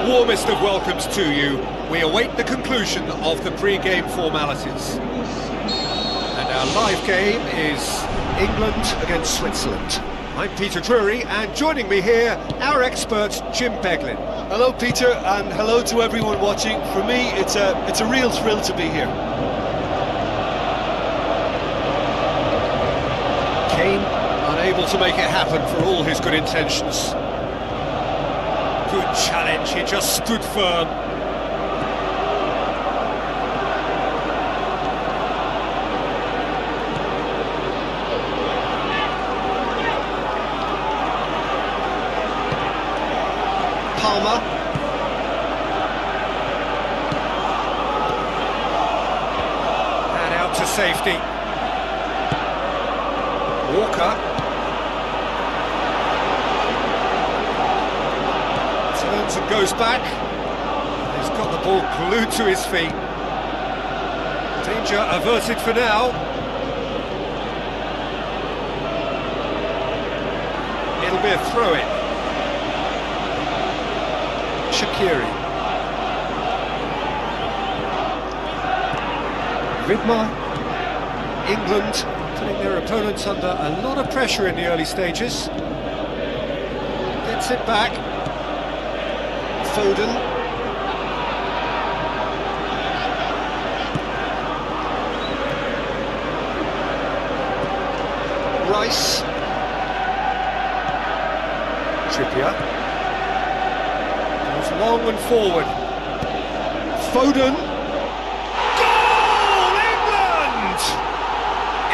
warmest of welcomes to you. We await the conclusion of the pre-game formalities. And our live game is England against Switzerland. I'm Peter Drury, and joining me here, our expert, Jim Beglin. Hello, Peter, and hello to everyone watching. For me, it's a real thrill to be here. Kane, unable to make it happen for all his good intentions. Good challenge, he just stood firm. Palmer. And out to safety. Walker. Turns and goes back. He's got the ball glued to his feet. Danger averted for now. It'll be a throw-in. Shaqiri. Vidmar. England putting their opponents under a lot of pressure in the early stages. Gets it back. Foden. Rice. Trippier. Goes long and forward. Foden. Goal! England!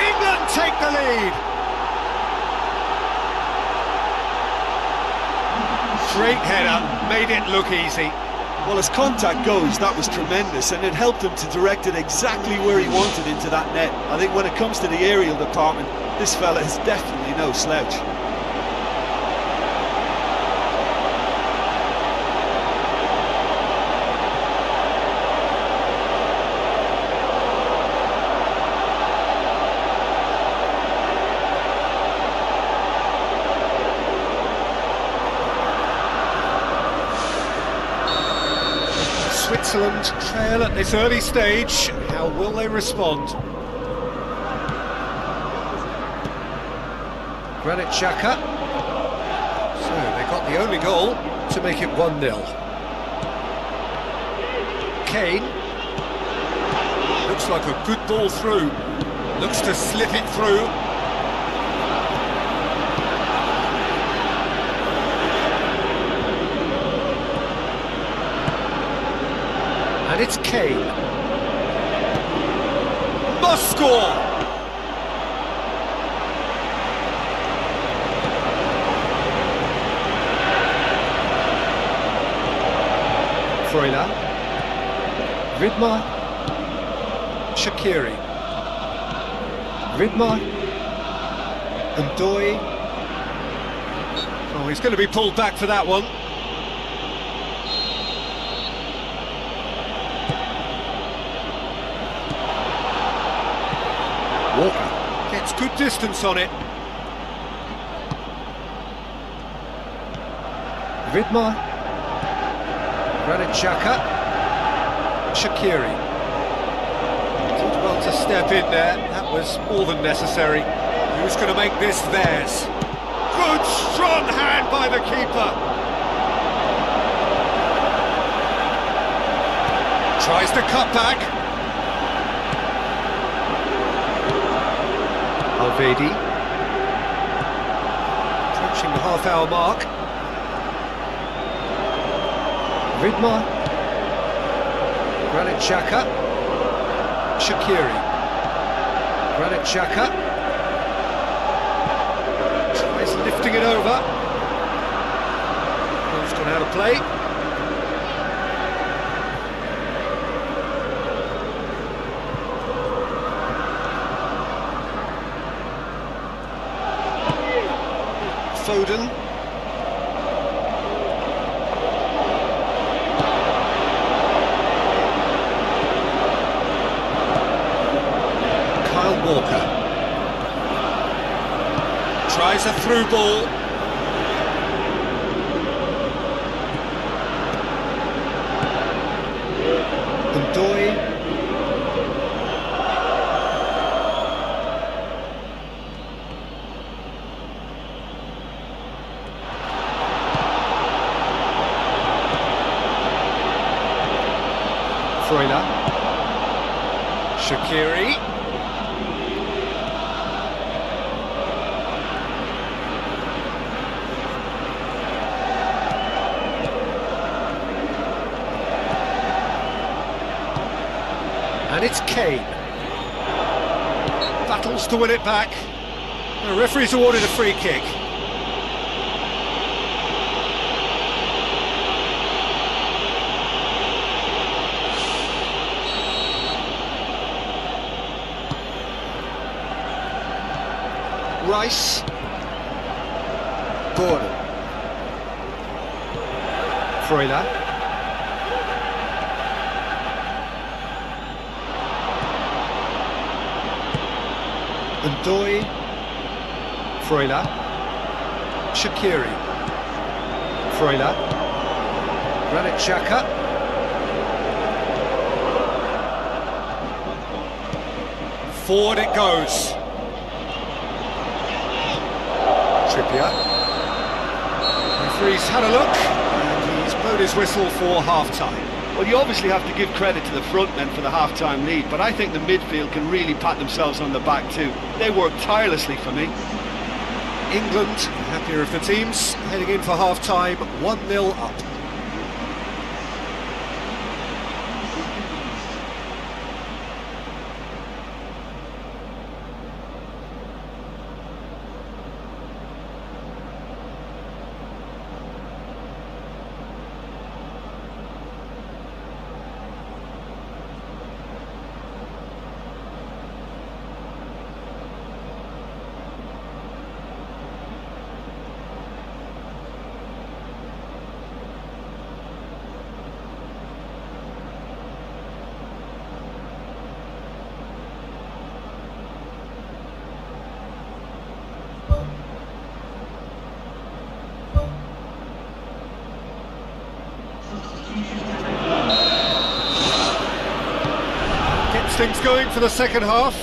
England take the lead. Great header, made it look easy. Well, as contact goes, that was tremendous, and it helped him to direct it exactly where he wanted into that net. I think when it comes to the aerial department, this fella is definitely no slouch. Switzerland trail at this early stage. How will they respond? Granit Xhaka. So they got the only goal to make it 1-0. Kane. Looks like a good ball through. Looks to slip it through. And it's Kane. Must score! Freuler. Vidmar. Shaqiri. Vidmar. Ndoye. Oh, he's going to be pulled back for that one. Walker gets good distance on it. Vidmar. Granit Xhaka. Shaqiri. Did well to step in there. That was more than necessary. Who's going to make this theirs? Good strong hand by the keeper. Tries to cut back. Alvedi, approaching the half-hour mark. Vidmar. Granit Xhaka. Shaqiri. Granit Xhaka. Tries lifting it over. Ball's gone out of play. Foden. Kyle Walker. Tries a through ball. Freuler. Shaqiri. And it's Kane. Battles to win it back. The referee's awarded a free kick. Rice. Gordon. Freuler. Ndoye. Freuler. Shaqiri. Freuler. Granit Xhaka. Forward it goes. Trippier. Referee's had a look and he's blown his whistle for half-time. Well, you obviously have to give credit to the front men for the half-time lead, but I think the midfield can really pat themselves on the back too. They worked tirelessly for me. England, happier of the teams, heading in for half-time, 1-0 up. Gets things going for the second half.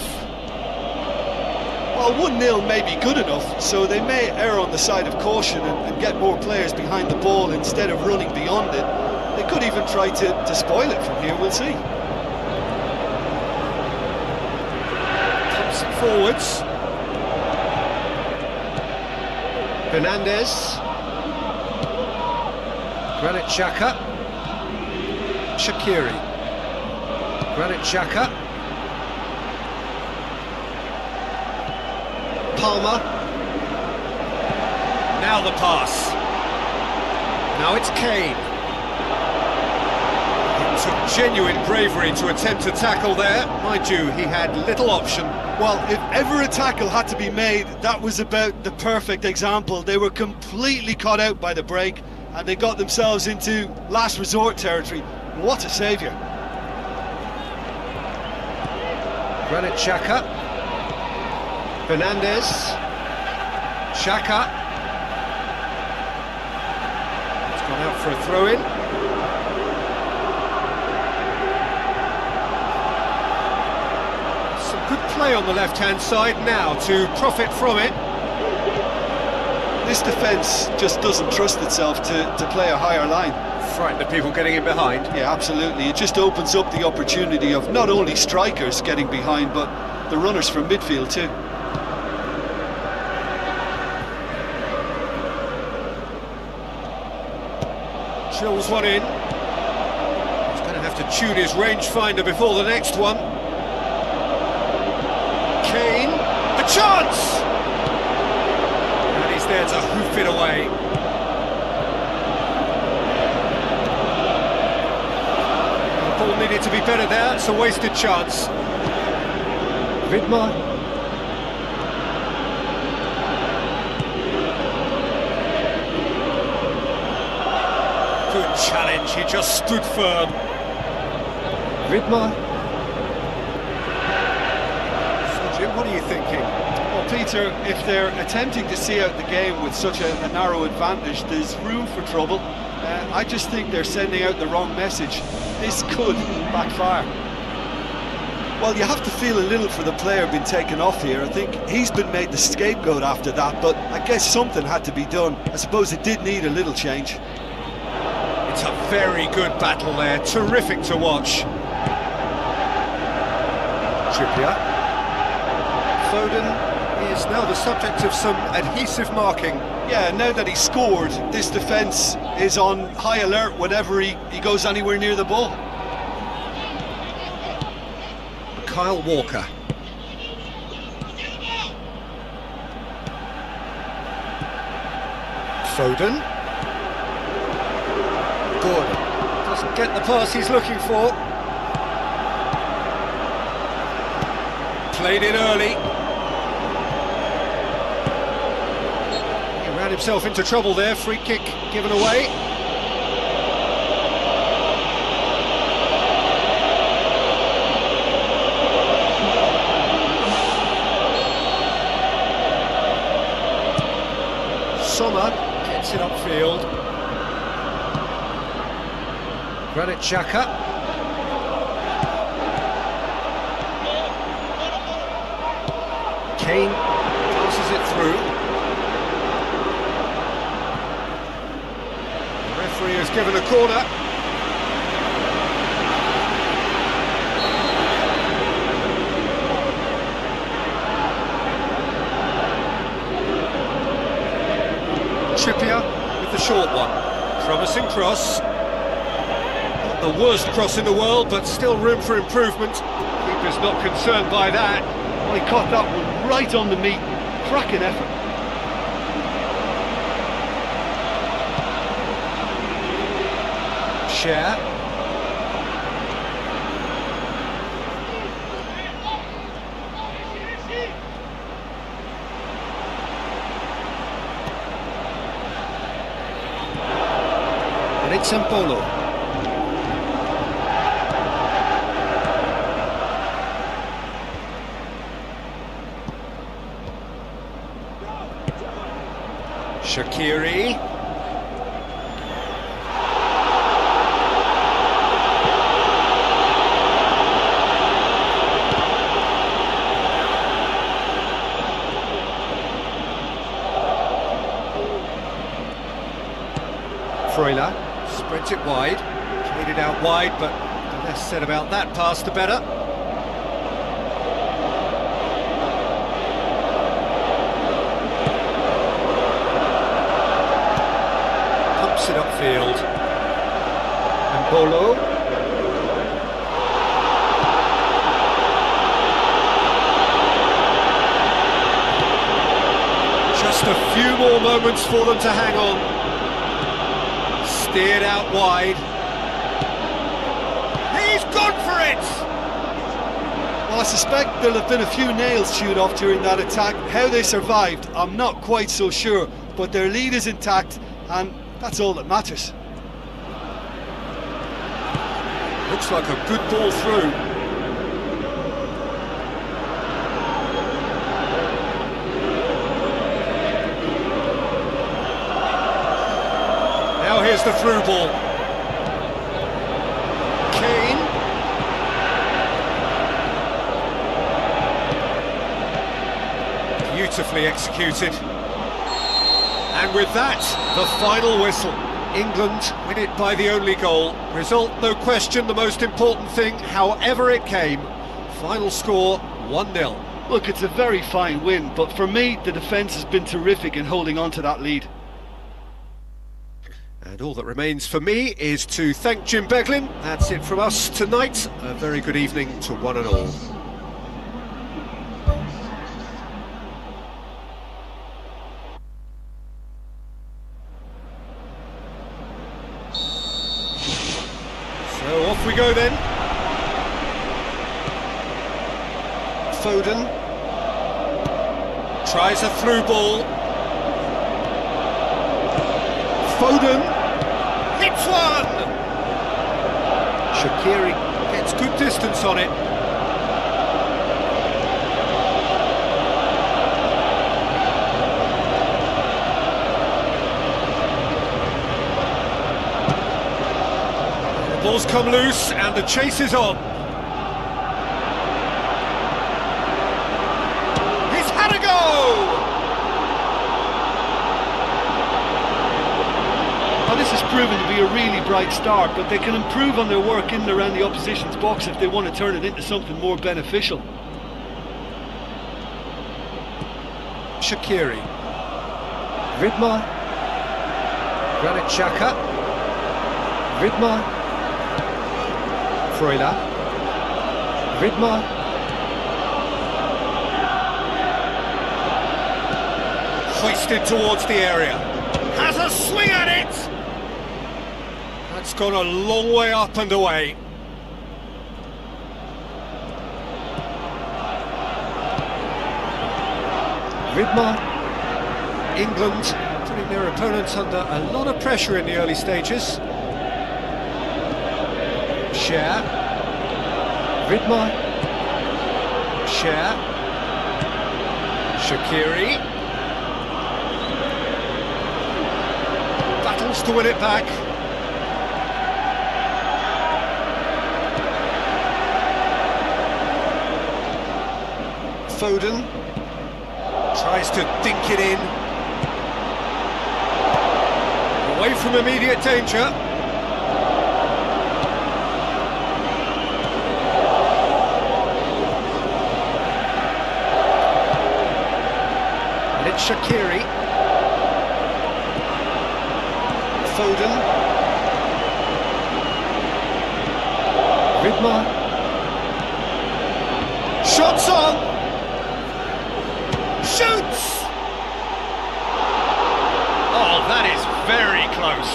Well, 1-0 may be good enough, so they may err on the side of caution and get more players behind the ball instead of running beyond it. They could even try to spoil it from here, we'll see. Comes forwards. Fernandes. Granit Xhaka. Shaqiri. Granit Xhaka. Palmer. Now the pass. Now it's Kane. It took genuine bravery to attempt to tackle there. Mind you, he had little option. Well, if ever a tackle had to be made, that was about the perfect example. They were completely caught out by the break and they got themselves into last resort territory. What a saviour. Granit Xhaka. Fernandes. Xhaka. It's gone out for a throw-in. Some good play on the left-hand side now to profit from it. This defence just doesn't trust itself to play a higher line. Frighten the people getting in behind. Yeah, absolutely. It just opens up the opportunity of not only strikers getting behind, but the runners from midfield too. Drills one in. He's going to have to tune his rangefinder before the next one. Kane, a chance! And he's there to hoof it away. The ball needed to be better there, it's a wasted chance. Vidmar. Good challenge, he just stood firm. Vidmar. So Jim, what are you thinking? Well, Peter, if they're attempting to see out the game with such a narrow advantage, there's room for trouble. I just think they're sending out the wrong message. This could backfire. Well, you have to feel a little for the player being taken off here. I think he's been made the scapegoat after that, but I guess something had to be done. I suppose it did need a little change. It's a very good battle there, terrific to watch. Trippier. Foden is now the subject of some adhesive marking. Yeah, now that he's scored, this defence is on high alert whenever he goes anywhere near the ball. Kyle Walker. Foden. Good. Doesn't get the pass he's looking for. Played in early. He ran himself into trouble there. Free kick given away. Sommer gets it upfield. Granit Xhaka. Kane passes it through. The referee has given a corner. Trippier with the short one. Promising cross. Not the worst cross in the world, but still room for improvement. Keeper's not concerned by that. Well, he caught that one right on the meat. Cracking effort. Share. Polo. Shaqiri. Freuler. Spreads it wide, played it out wide, but the less said about that pass, the better. Pumps it upfield. And Bolo. Just a few more moments for them to hang on. Steered out wide. He's gone for it! Well, I suspect there'll have been a few nails chewed off during that attack. How they survived, I'm not quite so sure, but their lead is intact, and that's all that matters. Looks like a good ball through. Now here's the through ball. Kane. Beautifully executed. And with that, the final whistle. England win it by the only goal. Result, no question, the most important thing, however it came. Final score, 1-0. Look, it's a very fine win, but for me, the defence has been terrific in holding on to that lead. And all that remains for me is to thank Jim Beglin. That's it from us tonight. A very good evening to one and all. So off we go then. Foden tries a through ball. Foden hits one! Shaqiri gets good distance on it. The ball's come loose and the chase is on. He's had a go! Well, this has proven to be a really bright start, but they can improve on their work in and around the opposition's box if they want to turn it into something more beneficial. Shaqiri. Vidmar. Granit Xhaka. Vidmar. Freuler. Vidmar. Hoisted towards the area. Has a swing at it! That's gone a long way up and away. Vidmar. England putting their opponents under a lot of pressure in the early stages. Cher. Vidmar. Cher. Shaqiri. Battles to win it back. Foden. Tries to dink it in. Away from immediate danger. And it's Shaqiri. Foden. Vidmar. Shots on! Shoots! Oh, that is very close.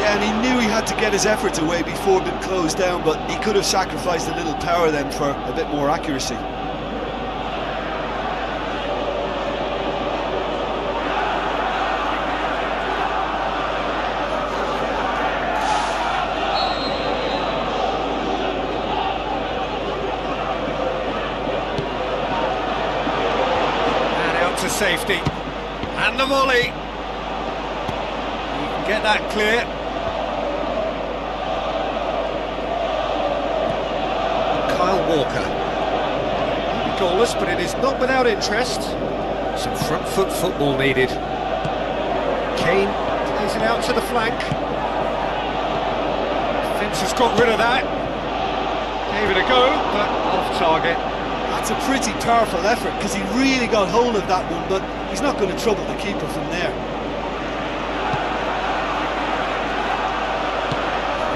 Yeah, and he knew he had to get his efforts away before being closed down, but he could have sacrificed a little power then for a bit more accuracy. To safety, and the volley. You can get that clear. Kyle Walker. Goalless, but it is not without interest. Some front foot football needed. Kane plays it out to the flank. Defence has got rid of that. Gave it a go, but off target. That's a pretty powerful effort because he really got hold of that one, but he's not going to trouble the keeper from there.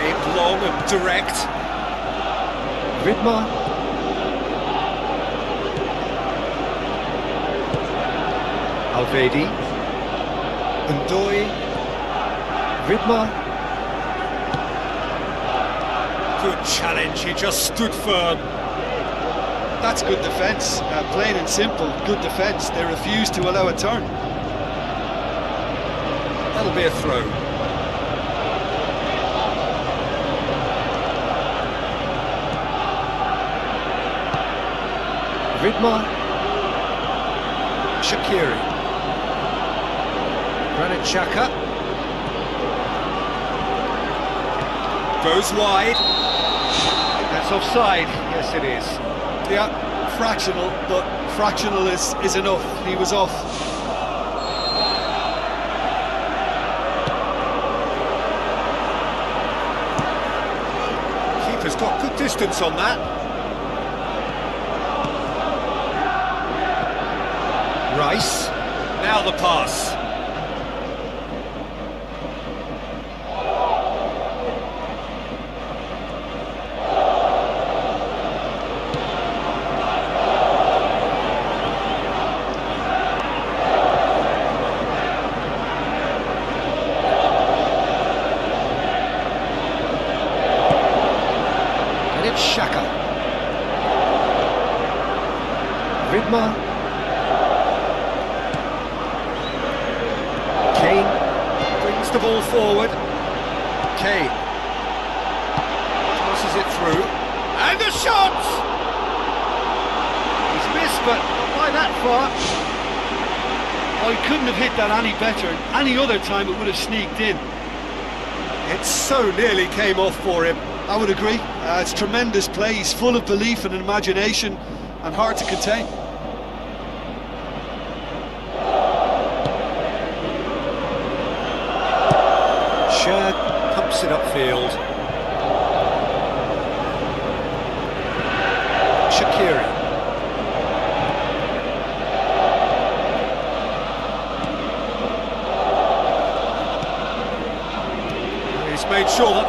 Aimed long and direct. Vidmar. Alvedi. Ndoye. Vidmar. Good challenge, he just stood firm. That's good defence, plain and simple, good defence. They refuse to allow a turn. That'll be a throw. Vidmar. Shaqiri. Granit Xhaka. Goes wide. That's offside. Yes, it is. Yeah, fractional, but fractional is enough. He was off. Keeper's got good distance on that. Rice. Now the pass. Xhaka. Vidmar. Kane brings the ball forward. Kane tosses it through. And the shot! He's missed, but not by that far. Oh, he couldn't have hit that any better. Any other time it would have sneaked in. It so nearly came off for him. I would agree. It's tremendous play. He's full of belief and imagination and hard to contain. Cher pumps it upfield. Shaqiri.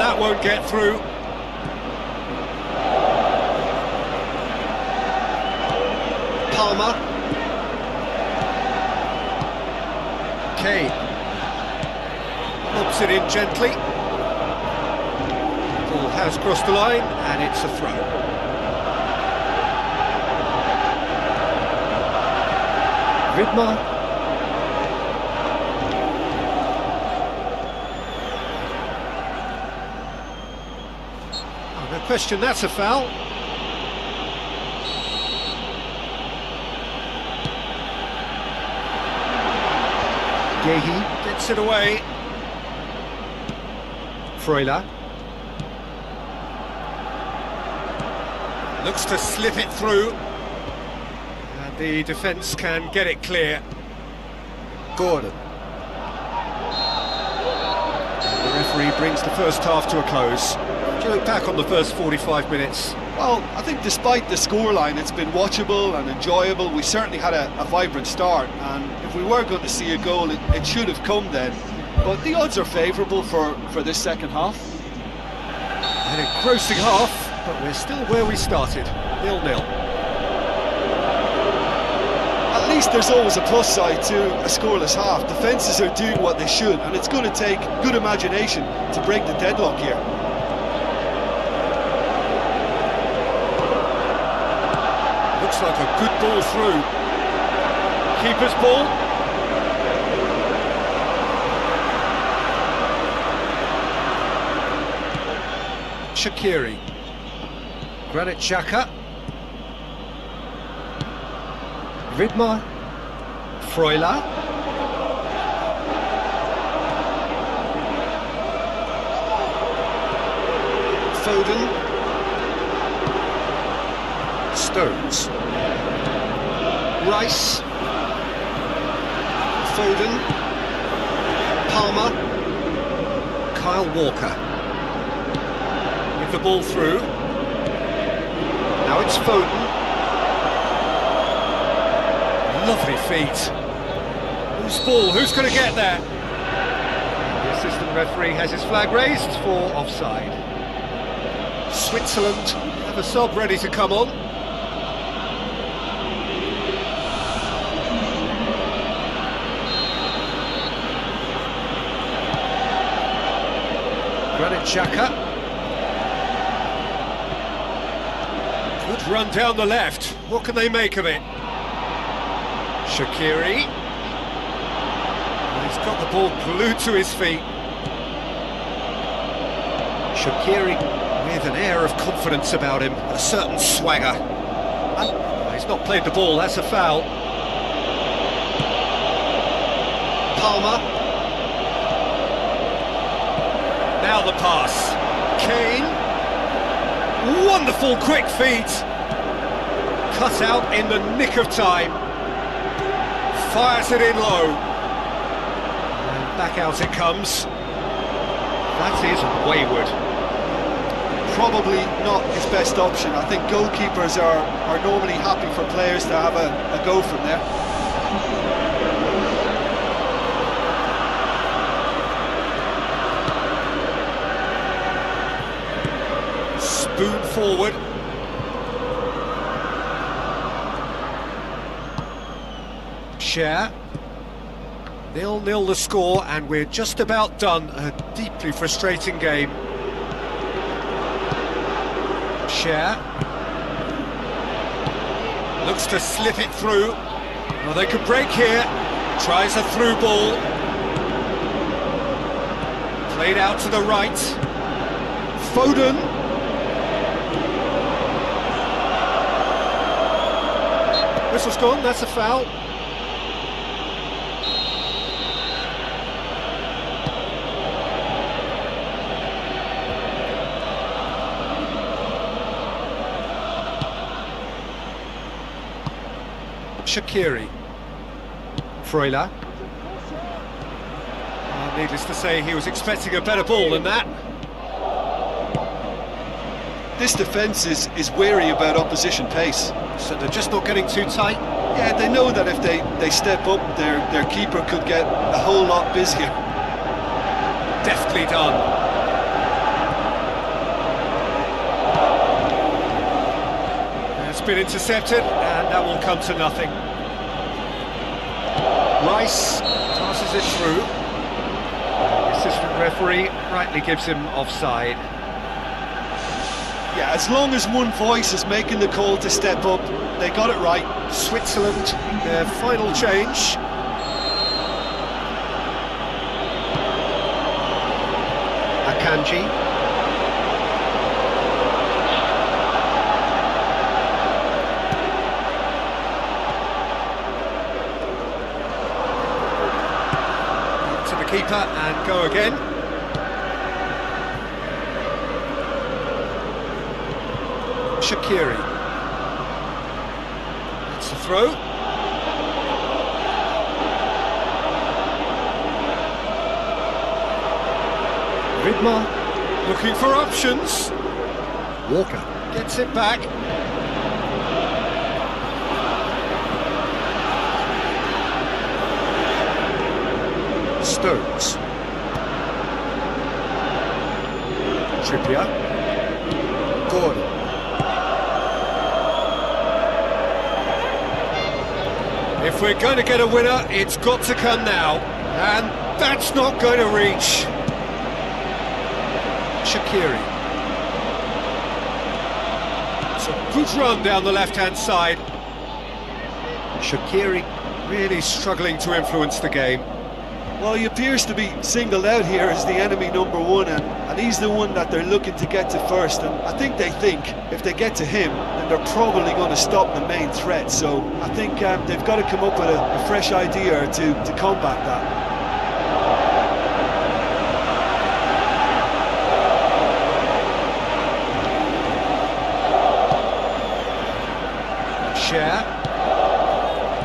that won't get through. Palmer. Kane. Lobs it in gently. Ball has crossed the line, and it's a throw. Vidmar. Oh, no question, that's a foul. Gehi gets it away. Freuler. Looks to slip it through. And the defence can get it clear. Gordon. And the referee brings the first half to a close. Do you look back on the first 45 minutes? Well, I think despite the scoreline, it's been watchable and enjoyable. We certainly had a vibrant start, and if we were going to see a goal, it should have come then. But the odds are favourable for this second half. An engrossing half, but we're still where we started, 0-0. At least there's always a plus side to a scoreless half. Defences are doing what they should, and it's going to take good imagination to break the deadlock here. Looks like a good ball through. Keeper's ball. Shaqiri. Granit Xhaka. Vidmar. Freuler. Foden. Stones. Rice. Foden. Palmer. Kyle Walker. With the ball through. Now it's Foden. Lovely feet. Whose ball? Who's going to get there? The assistant referee has his flag raised for offside. Switzerland have a sub ready to come on. Granit Xhaka. Good run down the left. What can they make of it? Shaqiri. He's got the ball glued to his feet. Shaqiri with an air of confidence about him, a certain swagger. He's not played the ball, that's a foul. Palmer. Now the pass. Kane. Wonderful quick feet. Cut out in the nick of time. Fires it in low. And back out it comes. That is wayward. Probably not his best option. I think goalkeepers are normally happy for players to have a go from there. Spoon forward. Share. 0-0 the score, and we're just about done. A deeply frustrating game. Share. Looks to slip it through. Well, they could break here. Tries a through ball. Played out to the right. Foden. Whistle's gone, that's a foul. Shaqiri. Freuler. Needless to say, he was expecting a better ball than that. This defence is wary about opposition pace. So they're just not getting too tight? Yeah, they know that if they step up, their keeper could get a whole lot busier. Deftly done. been intercepted, and that will come to nothing. Rice passes it through. The assistant referee rightly gives him offside. Yeah, as long as one voice is making the call to step up, they got it right. Switzerland, their final change. Akanji. To the keeper and go again. Shaqiri. It's a throw. Vidmar looking for options. Walker gets it back. Stones. Trippier. Gordon. If we're going to get a winner, it's got to come now. And that's not going to reach. Shaqiri. It's a good run down the left-hand side. Shaqiri really struggling to influence the game. Well, he appears to be singled out here as the enemy number one, and he's the one that they're looking to get to first. And I think if they get to him, then they're probably going to stop the main threat. So I think they've got to come up with a fresh idea to combat that.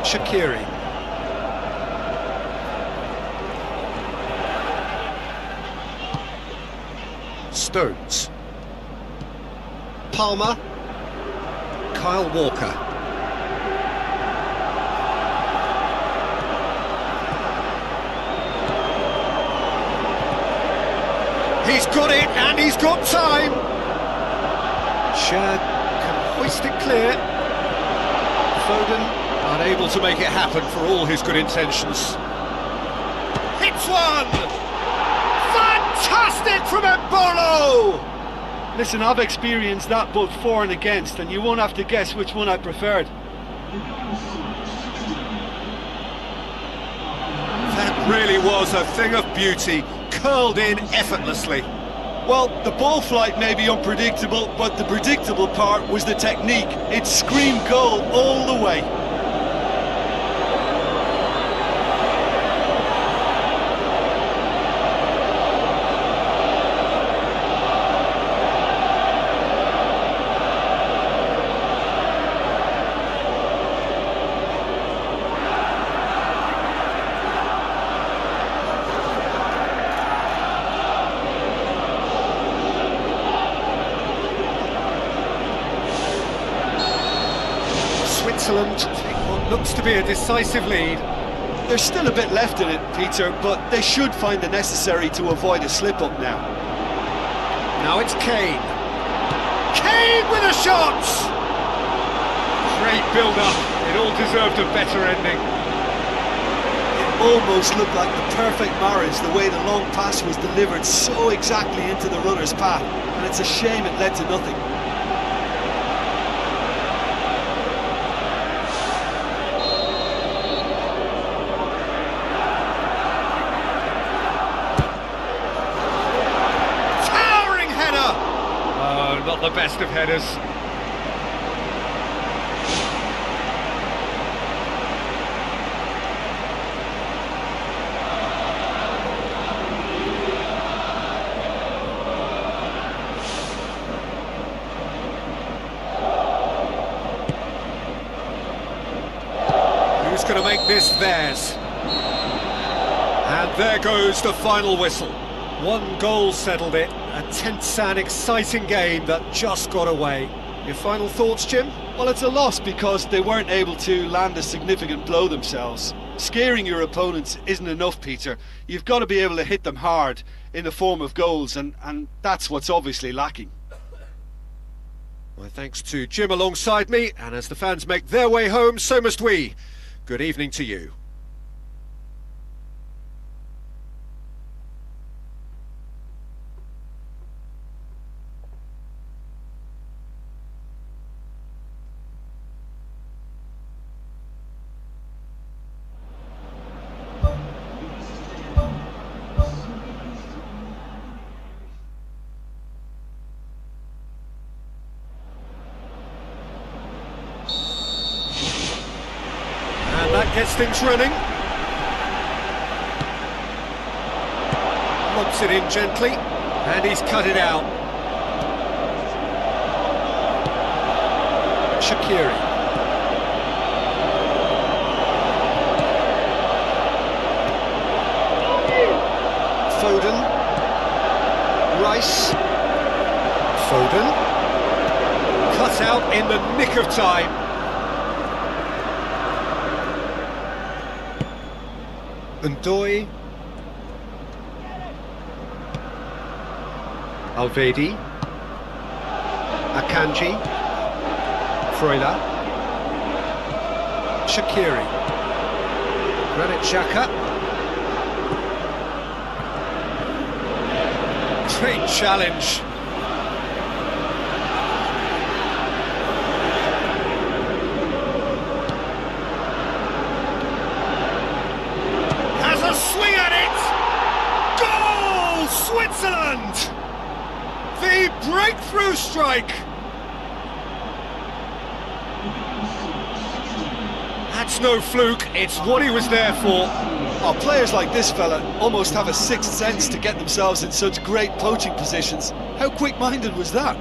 Shaqiri. Stones. Palmer. Kyle Walker. He's got it, and he's got time. Shad can hoist it clear. Foden unable to make it happen for all his good intentions. Hits one! Fantastic from Embolo! Listen, I've experienced that both for and against, and you won't have to guess which one I preferred. That really was a thing of beauty, curled in effortlessly. Well, the ball flight may be unpredictable, but the predictable part was the technique. It screamed goal all the way. Switzerland take what looks to be a decisive lead. There's still a bit left in it, Peter, but they should find the necessary to avoid a slip-up now. Now it's Kane. Kane with a shot! Great build-up. It all deserved a better ending. It almost looked like the perfect marriage, the way the long pass was delivered so exactly into the runner's path, and it's a shame it led to nothing. Not the best of headers. Who's going to make this theirs? And there goes the final whistle. One goal settled it. A tense and exciting game that just got away. Your final thoughts, Jim? Well, it's a loss because they weren't able to land a significant blow themselves. Scaring your opponents isn't enough, Peter. You've got to be able to hit them hard in the form of goals, and that's what's obviously lacking. My thanks to Jim alongside me, and as the fans make their way home, so must we. Good evening to you. That gets things running. Lobs it in gently, and he's cut it out. Shaqiri. Foden. Rice. Foden. Cut out in the nick of time. Ndoye, Alvedi, Akanji, Freuler, Shaqiri, Granit Xhaka. Great challenge. Swing at it! Goal! Switzerland! The breakthrough strike! That's no fluke, it's what he was there for. Oh, players like this fella almost have a sixth sense to get themselves in such great poaching positions. How quick-minded was that?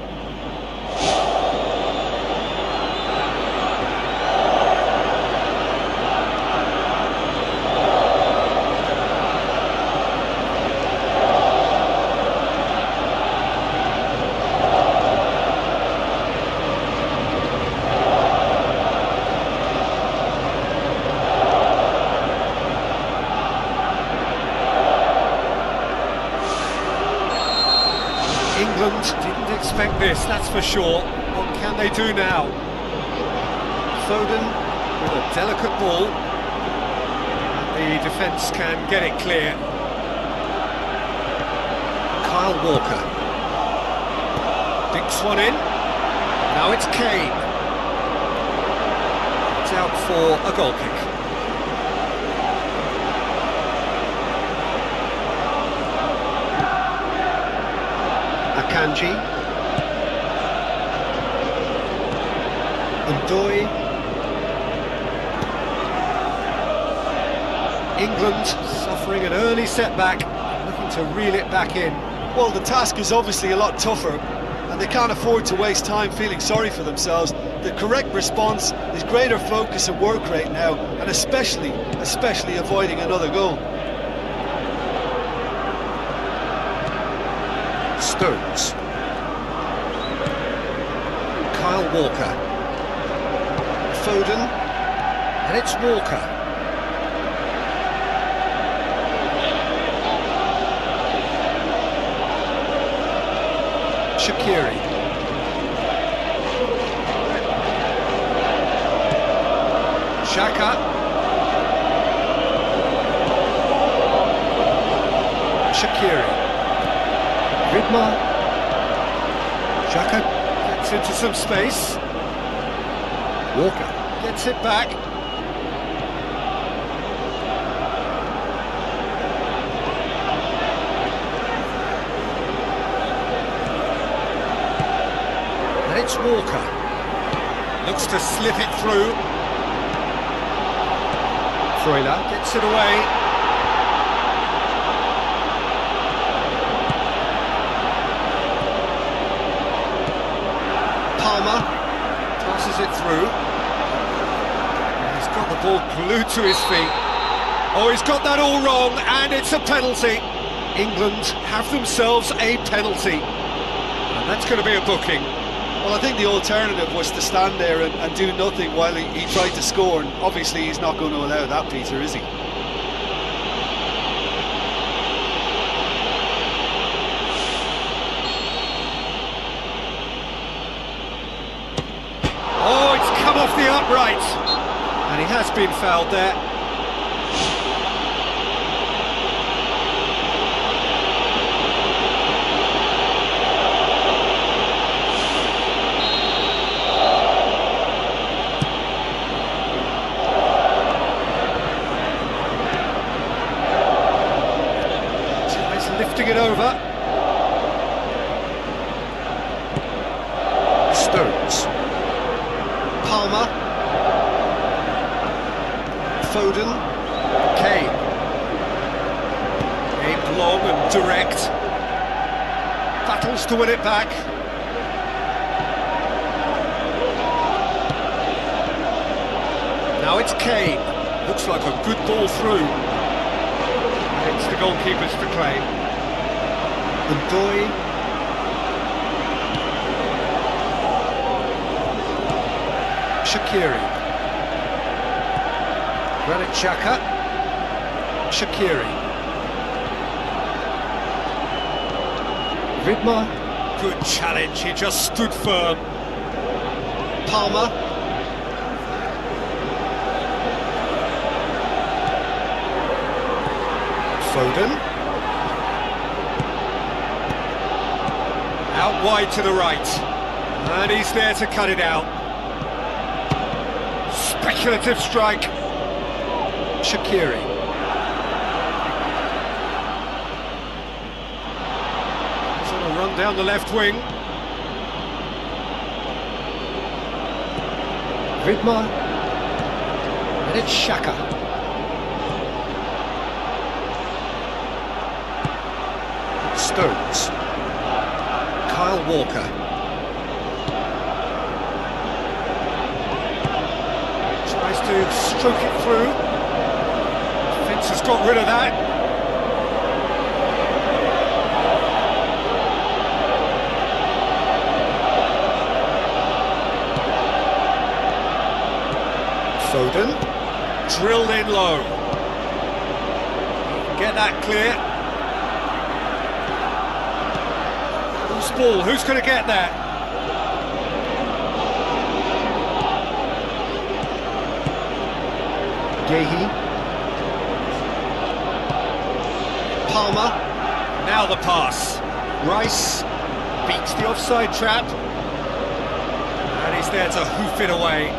England didn't expect this, that's for sure. What can they do now? Foden with a delicate ball. The defence can get it clear. Kyle Walker. Dinks one in. Now it's Kane. It's out for a goal kick. Akanji, Ndoye. England suffering an early setback, looking to reel it back in. Well, the task is obviously a lot tougher, and they can't afford to waste time feeling sorry for themselves. The correct response is greater focus and work rate now, and especially avoiding another goal. Stones. Kyle Walker. Foden. And it's Walker. Shaqiri. Xhaka. Shaqiri. Vidmar. Xhaka gets into some space. Walker gets it back. And it's Walker. Looks to slip it through. Freuler gets it away. Passes it through. He's got the ball glued to his feet. Oh, he's got that all wrong, and it's a penalty. England have themselves a penalty. And that's going to be a booking. Well, I think the alternative was to stand there and do nothing while he tried to score, and obviously he's not going to allow that, Peter, is he? come off the upright. And he has been fouled there. Lifting it over. Stones. Palmer. Foden. Kane. Aimed long and direct. Battles to win it back. Now it's Kane. Looks like a good ball through. It's the goalkeepers to claim. Ndoye. Shaqiri. Granit Xhaka. Shaqiri. Vidmar. Good challenge, he just stood firm. Palmer. Foden. Out wide to the right, and he's there to cut it out. Speculative strike. Shaqiri. He's on a run down the left wing. Vidmar. And it's Xhaka. Stones. Kyle Walker. Tries to stroke it through. Fence has got rid of that. Foden. Drilled in low. Get that clear. Ball, who's going to get that? Gehi. Palmer. Now the pass. Rice beats the offside trap. And he's there to hoof it away.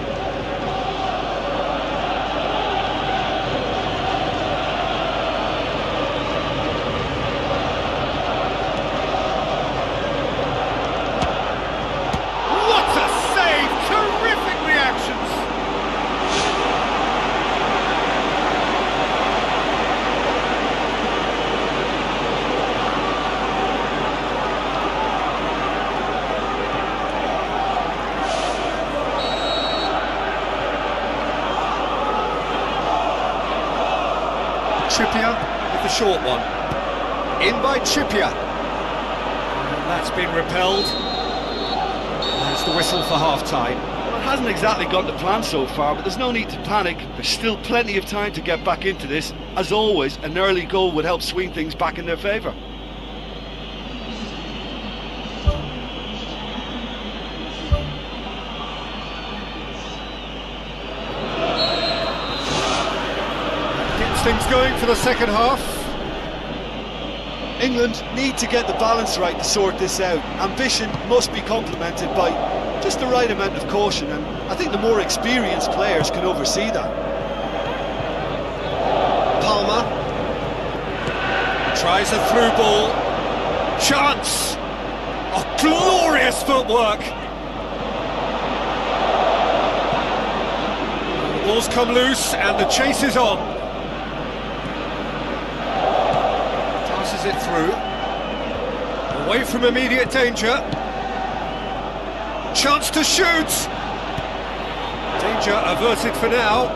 Trippier with the short one. In by Trippier. And that's been repelled. There's the whistle for half-time. Well, it hasn't exactly gone to plan so far, but there's no need to panic. There's still plenty of time to get back into this. As always, an early goal would help swing things back in their favour. Things going for the second half. England need to get the balance right to sort this out. Ambition must be complemented by just the right amount of caution, and I think the more experienced players can oversee that. Palmer tries a through ball. Chance! Oh, glorious footwork! The ball's come loose and the chase is on. It through, away from immediate danger, chance to shoot, danger averted for now,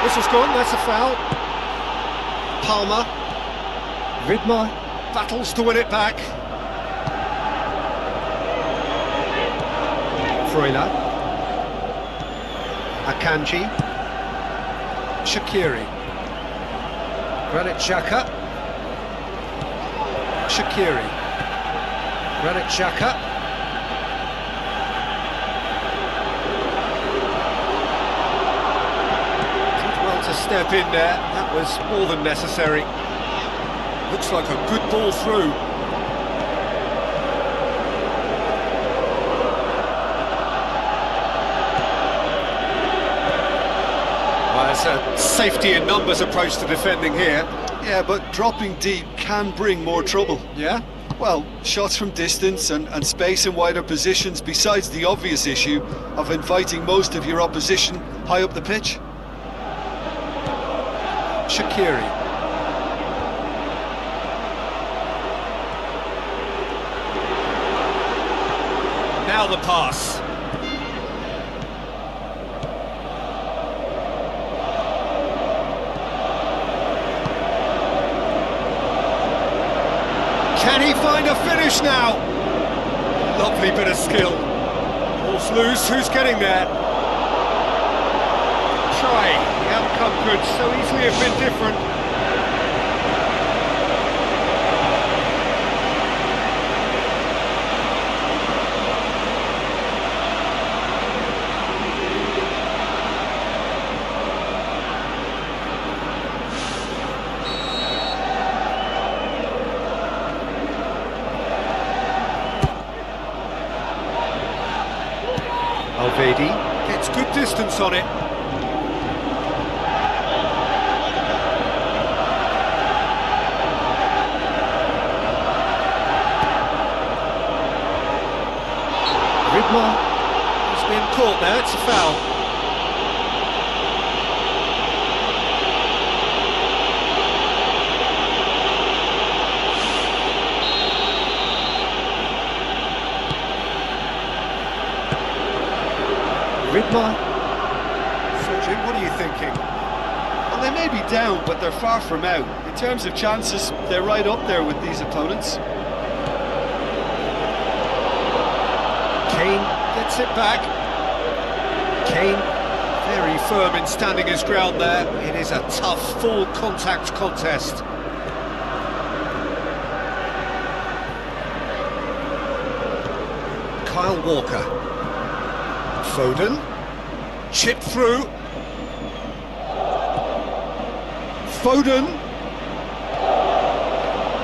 whistle's gone, that's a foul. Palmer, Vidmar, battles to win it back, Freuler, Akanji, Shaqiri, Granit Xhaka, Shaqiri, Granit Xhaka, step in there. That was more than necessary. Looks like a good ball through. Well, it's a safety in numbers approach to defending here. Yeah, but dropping deep can bring more trouble. Yeah? Well, shots from distance and space in wider positions, besides the obvious issue of inviting most of your opposition high up the pitch. Shaqiri. Now the pass. Can he find a finish now? Lovely bit of skill. Ball's loose, who's getting there? Try, the outcome could so easily have been different. Alvedi gets good distance on it. Ridmar has been caught there, it's a foul. Ridmar. Sergio, what are you thinking? Well, they may be down, but they're far from out. In terms of chances, they're right up there with these opponents. Kane gets it back. Kane very firm in standing his ground there. It is a tough, full contact contest. Kyle Walker. Foden. Chip through. Foden.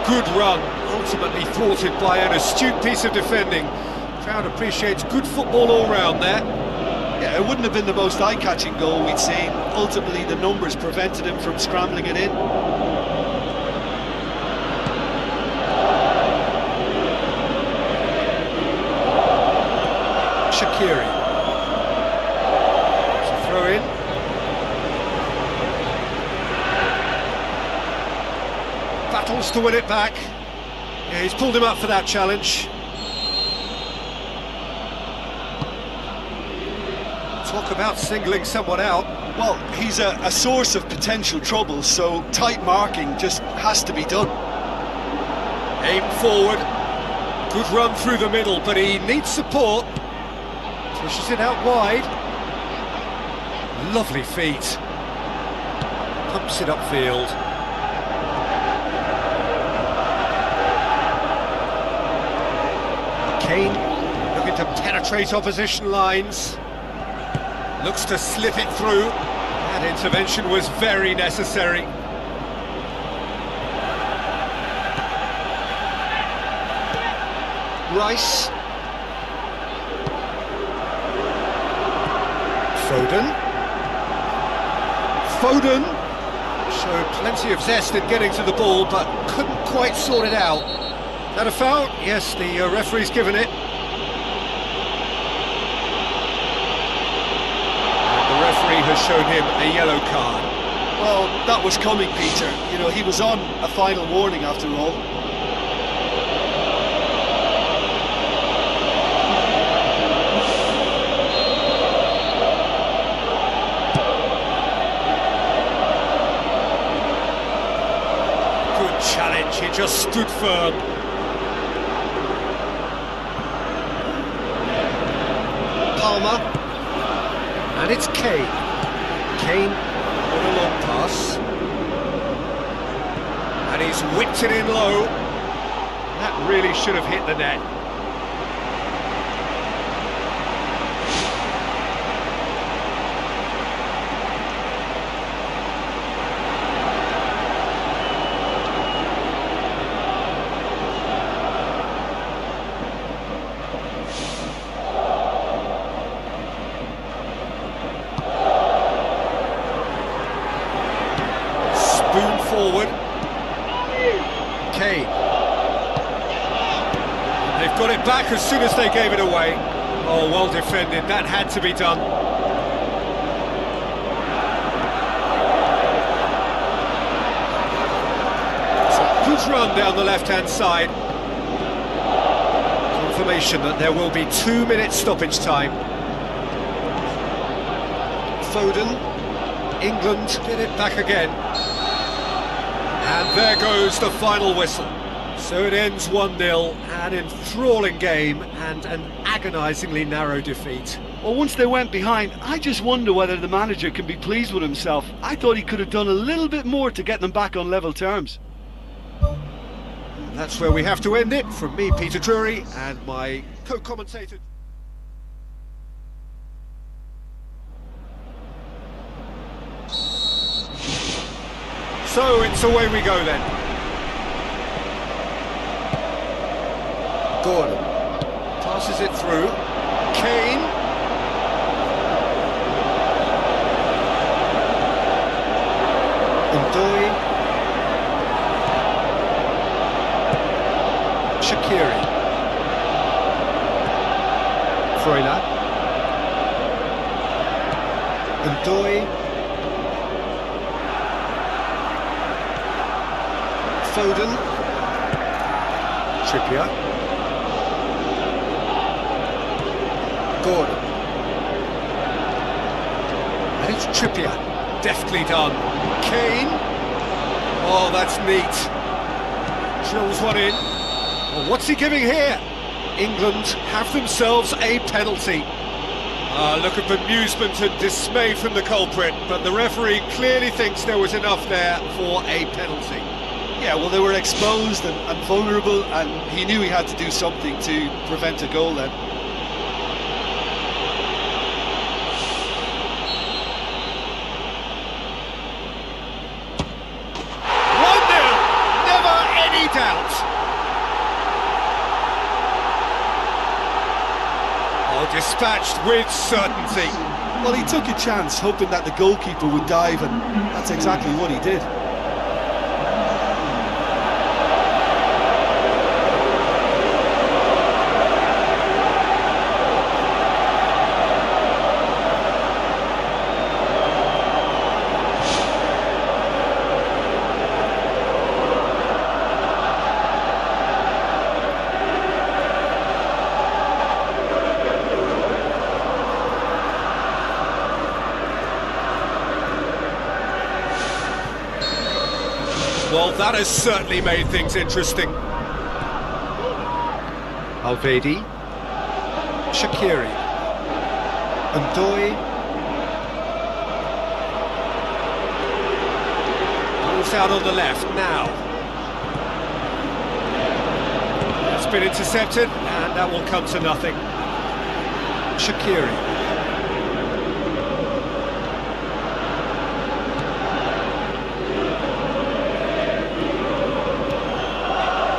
Good run, ultimately thwarted by an astute piece of defending. Crowd appreciates good football all round there. Yeah, it wouldn't have been the most eye-catching goal we'd seen. Ultimately, the numbers prevented him from scrambling it in. Shaqiri. It's a throw in. Battles to win it back. Yeah, he's pulled him up for that challenge. Talk about singling someone out. Well, he's a source of potential trouble, so tight marking just has to be done. Aim forward. Good run through the middle, but he needs support. Pushes it out wide. Lovely feet. Pumps it upfield. Kane looking to penetrate opposition lines. Looks to slip it through. That intervention was very necessary. Rice. Foden. Foden showed plenty of zest in getting to the ball, but couldn't quite sort it out. That a foul? Yes, the referee's given it. The referee has shown him a yellow card. Well, that was coming, Peter. You know, he was on a final warning after all. Good challenge, he just stood firm. Palmer. And it's Kane. Kane with a long pass. And he's whipped it in low. That really should have hit the net. back as soon as they gave it away. Oh, well defended, that had to be done. It's a good run down the left-hand side. Confirmation that there will be 2 minutes stoppage time. Foden, England get it back again. And there goes the final whistle. So it ends 1-0, an enthralling game and an agonisingly narrow defeat. Well, once they went behind, I just wonder whether the manager can be pleased with himself. I thought he could have done a little bit more to get them back on level terms. That's where we have to end it. From me, Peter Drury, and my co-commentator. So it's away we go then. Gordon passes it through. Kane. Ndoye. Shaqiri. Freuler. Ndoye. Foden. Trippier. Gordon. And it's Trippier. Deftly done. Kane. Oh, that's neat. Drills one in. Well, what's he giving here? England have themselves a penalty. Look at bemusement and dismay from the culprit, but the referee clearly thinks there was enough there for a penalty. Yeah, well, they were exposed and vulnerable, and he knew he had to do something to prevent a goal then. Doubt. Oh, dispatched with certainty. Well, he took a chance, hoping that the goalkeeper would dive, and that's exactly what he did. Well, that has certainly made things interesting. Alvedi. Shaqiri. Ndoye. Ball's out on the left now. It's been intercepted, and that will come to nothing. Shaqiri.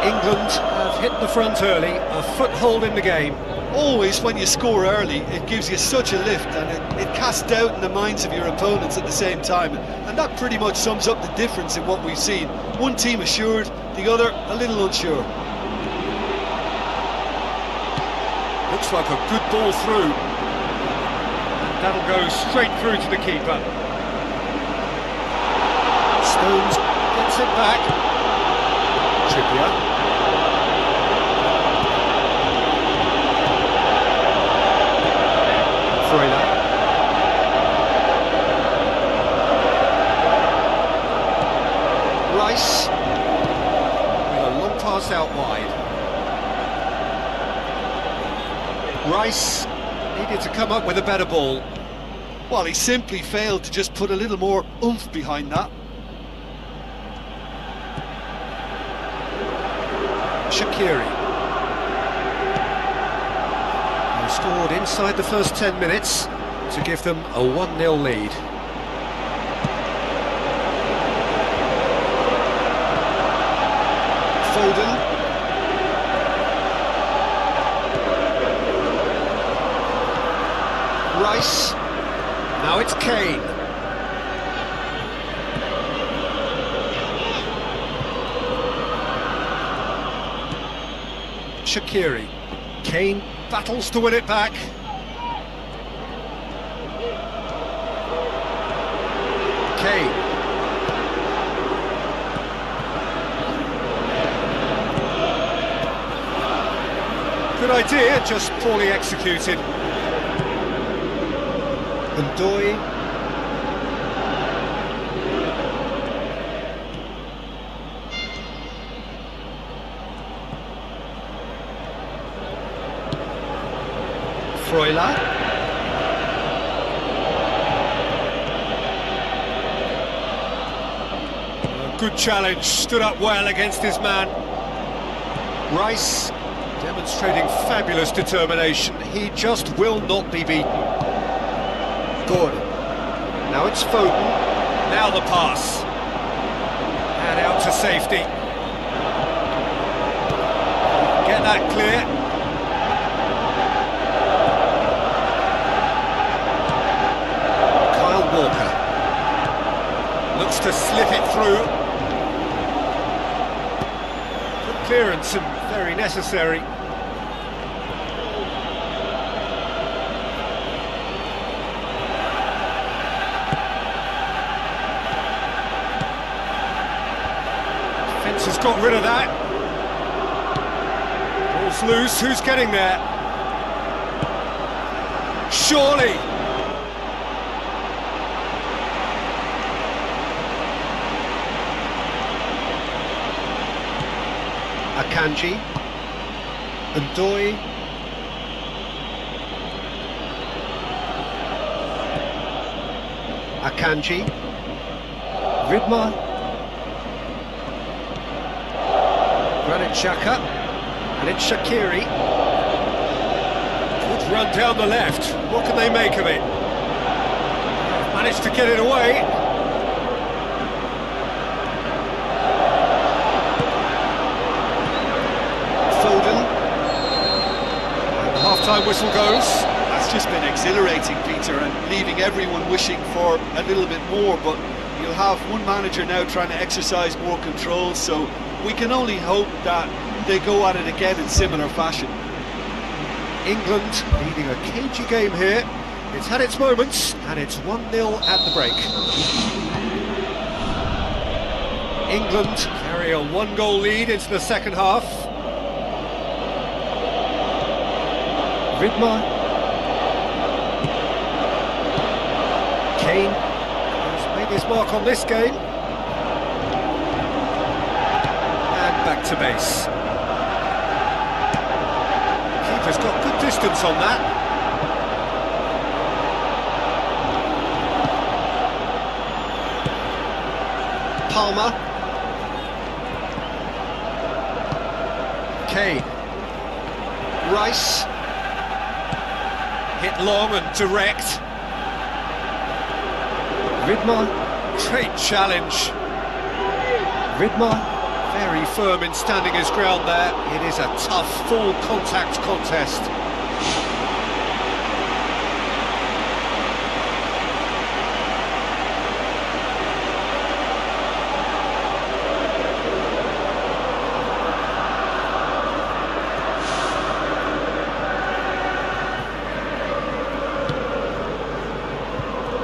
England have hit the front early, a foothold in the game. Always when you score early, it gives you such a lift, and it casts doubt in the minds of your opponents at the same time. And that pretty much sums up the difference in what we've seen. One team assured, the other a little unsure. Looks like a good ball through. That'll go straight through to the keeper. Stones gets it back. Trippier. Freuler. Rice with a long pass out wide. Rice needed to come up with a better ball. Well, he simply failed to just put a little more oomph behind that. Shaqiri. Scored inside the first 10 minutes to give them a 1-0 lead. Foden. Rice. Now it's Kane. Shaqiri. Kane battles to win it back. Kane. Good idea, just poorly executed. Ndoye. Freuler. Good challenge, stood up well against his man. Rice demonstrating fabulous determination. He just will not be beaten. Good. Now it's Foden. Now the pass. And out to safety. Get that clear. Walker looks to slip it through. Good clearance and very necessary. Defence has got rid of that. Ball's loose, who's getting there? Surely! Akanji, Ndoye, Akanji, Ridma, Granit Xhaka, and it's Shaqiri. Good run down the left, what can they make of it? Managed to get it away. Half-time whistle goes. That's just been exhilarating, Peter, and leaving everyone wishing for a little bit more, but you'll have one manager now trying to exercise more control, so we can only hope that they go at it again in similar fashion. England leading a cagey game here. It's had its moments, and it's 1-0 at the break. England carry a one-goal lead into the second half. Ridma. Kane has made his mark on this game. And back to base. Keeper's got good distance on that. Palmer. Kane. Rice. Hit long and direct. Ridma, great challenge. Ridma, very firm in standing his ground there. It is a tough, full contact contest.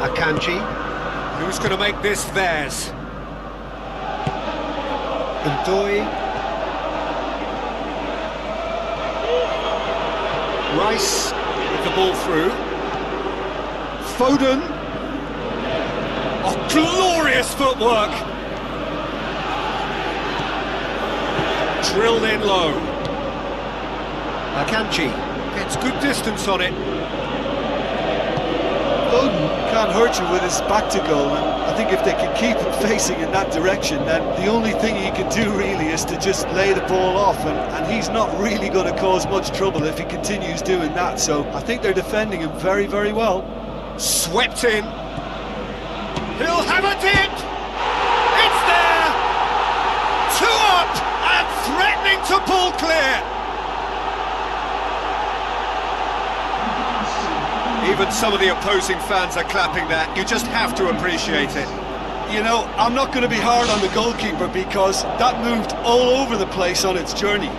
Akanji, who's going to make this theirs? Ndoye, Rice with the ball through. Foden, oh, glorious footwork! Drilled in low. Akanji gets good distance on it. Foden can't hurt you with his back to goal, and I think if they can keep him facing in that direction, then the only thing he can do really is to just lay the ball off, and he's not really going to cause much trouble if he continues doing that, so I think they're defending him very, very well. Swept in. He'll have a dip! It's there! 2 up and threatening to pull clear! Even some of the opposing fans are clapping that. You just have to appreciate it. You know, I'm not going to be hard on the goalkeeper because that moved all over the place on its journey.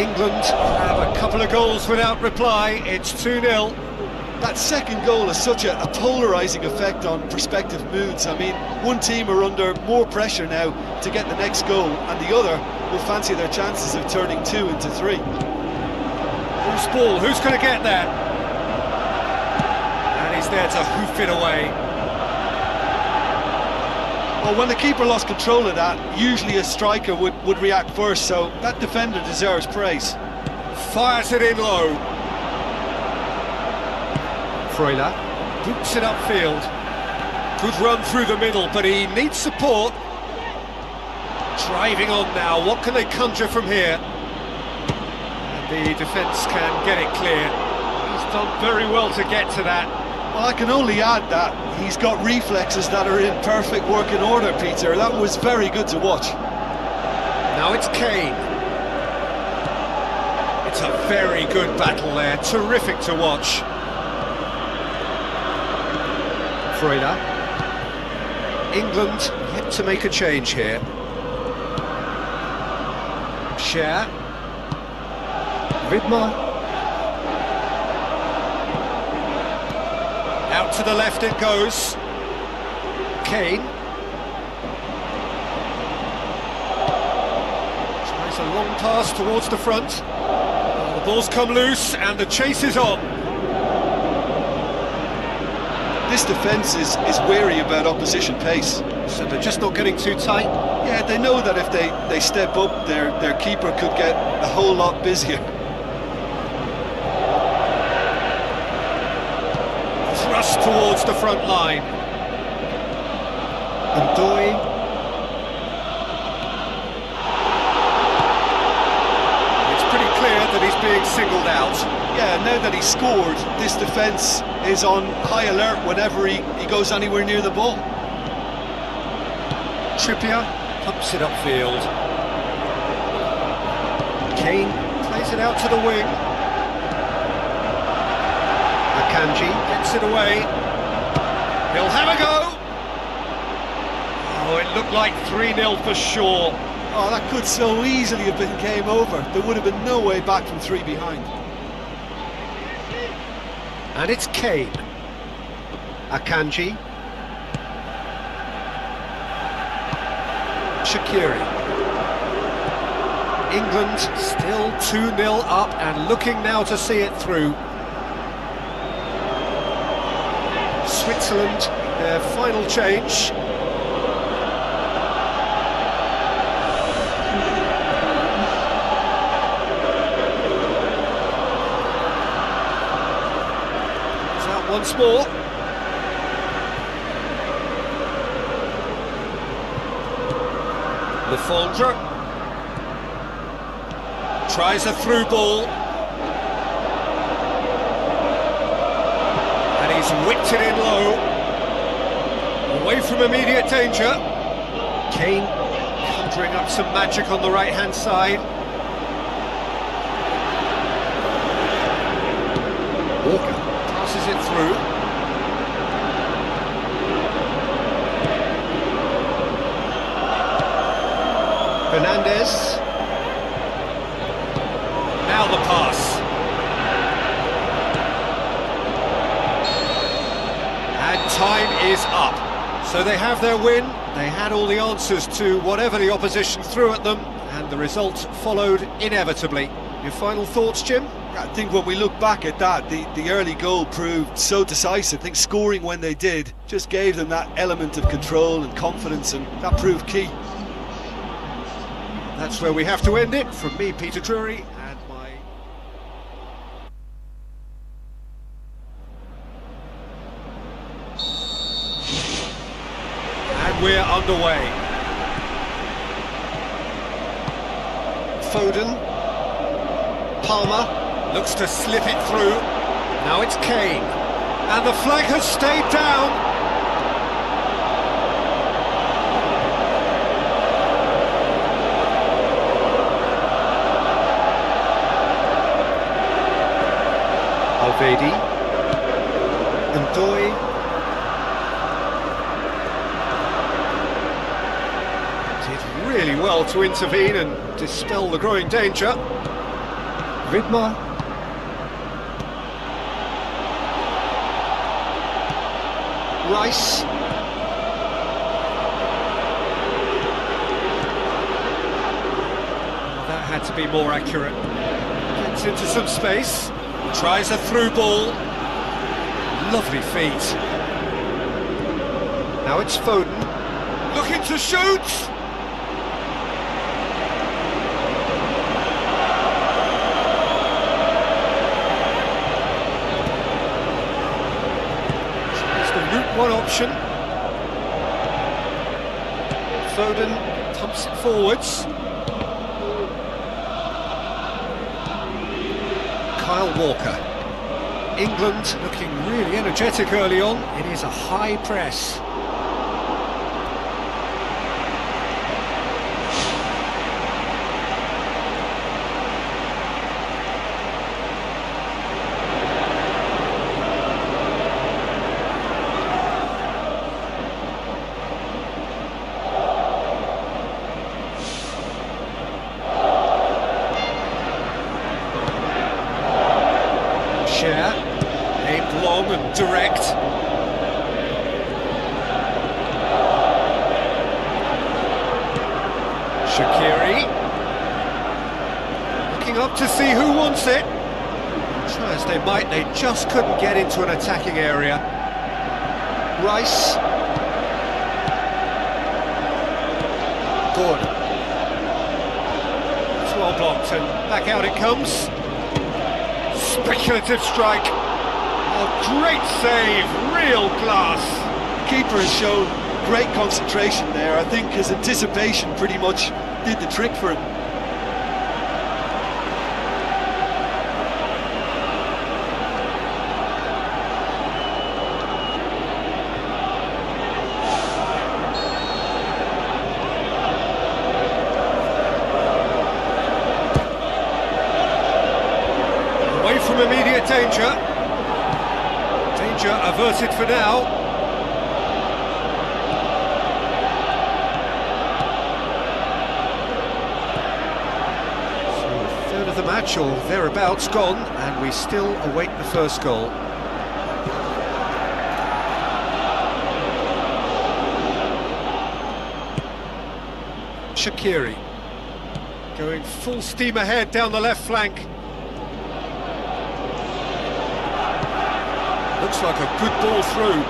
England have a couple of goals without reply. It's 2-0. That second goal has such a polarising effect on prospective moods. I mean, one team are under more pressure now to get the next goal, and the other will fancy their chances of turning 2 into 3. Who's ball? Who's going to get there? And he's there to hoof it away. Well, when the keeper lost control of that, usually a striker would react first, so that defender deserves praise. Fires it in low. Freuler boots it upfield. Good run through the middle, but he needs support. Driving on now, what can they conjure from here? And the defence can get it clear. He's done very well to get to that. Well, I can only add that he's got reflexes that are in perfect working order, Peter. That was very good to watch. Now it's Kane. It's a very good battle there, terrific to watch. Freuler. England yet to make a change here. Cher. Vidmar. Out to the left it goes. Kane. Tries a long pass towards the front. Oh, the ball's come loose and the chase is on. This defence is wary about opposition pace. So they're just not getting too tight? Yeah, they know that if they step up, their keeper could get a whole lot busier. Thrust towards the front line. And Doy. It's pretty clear that he's being singled out. Yeah, now that he's scored, this defence is on high alert whenever he goes anywhere near the ball. Trippier pumps it upfield. Kane plays it out to the wing. Akanji gets it away. He'll have a go. Oh, it looked like 3-0 for sure. Oh, that could so easily have been game over. There would have been no way back from 3 behind. And it's Kane. Akanji. Shaqiri. England still 2-0 up and looking now to see it through. Switzerland, their final change. Once more. Lefondre tries a through ball. And he's whipped it in low. Away from immediate danger. Kane conjuring up some magic on the right-hand side. Walker passes it through. Fernandez. Now the pass. And time is up. So they have their win. They had all the answers to whatever the opposition threw at them, and the result followed inevitably. Your final thoughts, Jim? I think when we look back at that, the early goal proved so decisive. I think scoring when they did just gave them that element of control and confidence, and that proved key. That's where we have to end it. From me, Peter Drury, and my... And we're underway. Foden. Palmer looks to slip it through. Now it's Kane. And the flag has stayed down. Alvedi. And Doy. Did really well to intervene and dispel the growing danger. Vidmar. Rice. Well, that had to be more accurate. Gets into some space. Tries a through ball. Lovely feet. Now it's Foden. Looking to shoot! Route one option. Foden pumps it forwards. Kyle Walker. England looking really energetic early on. It is a high press. Aimed long and direct. Shaqiri. Looking up to see who wants it. Try as they might, they just couldn't get into an attacking area. Rice. Good. It's well blocked and back out it comes. Speculative strike. Oh, great save, real class. The keeper has shown great concentration there. I think his anticipation pretty much did the trick for him. From immediate danger. Danger averted for now. So a third of the match or thereabouts gone, and we still await the first goal. Shaqiri going full steam ahead down the left flank. Looks like a good ball through.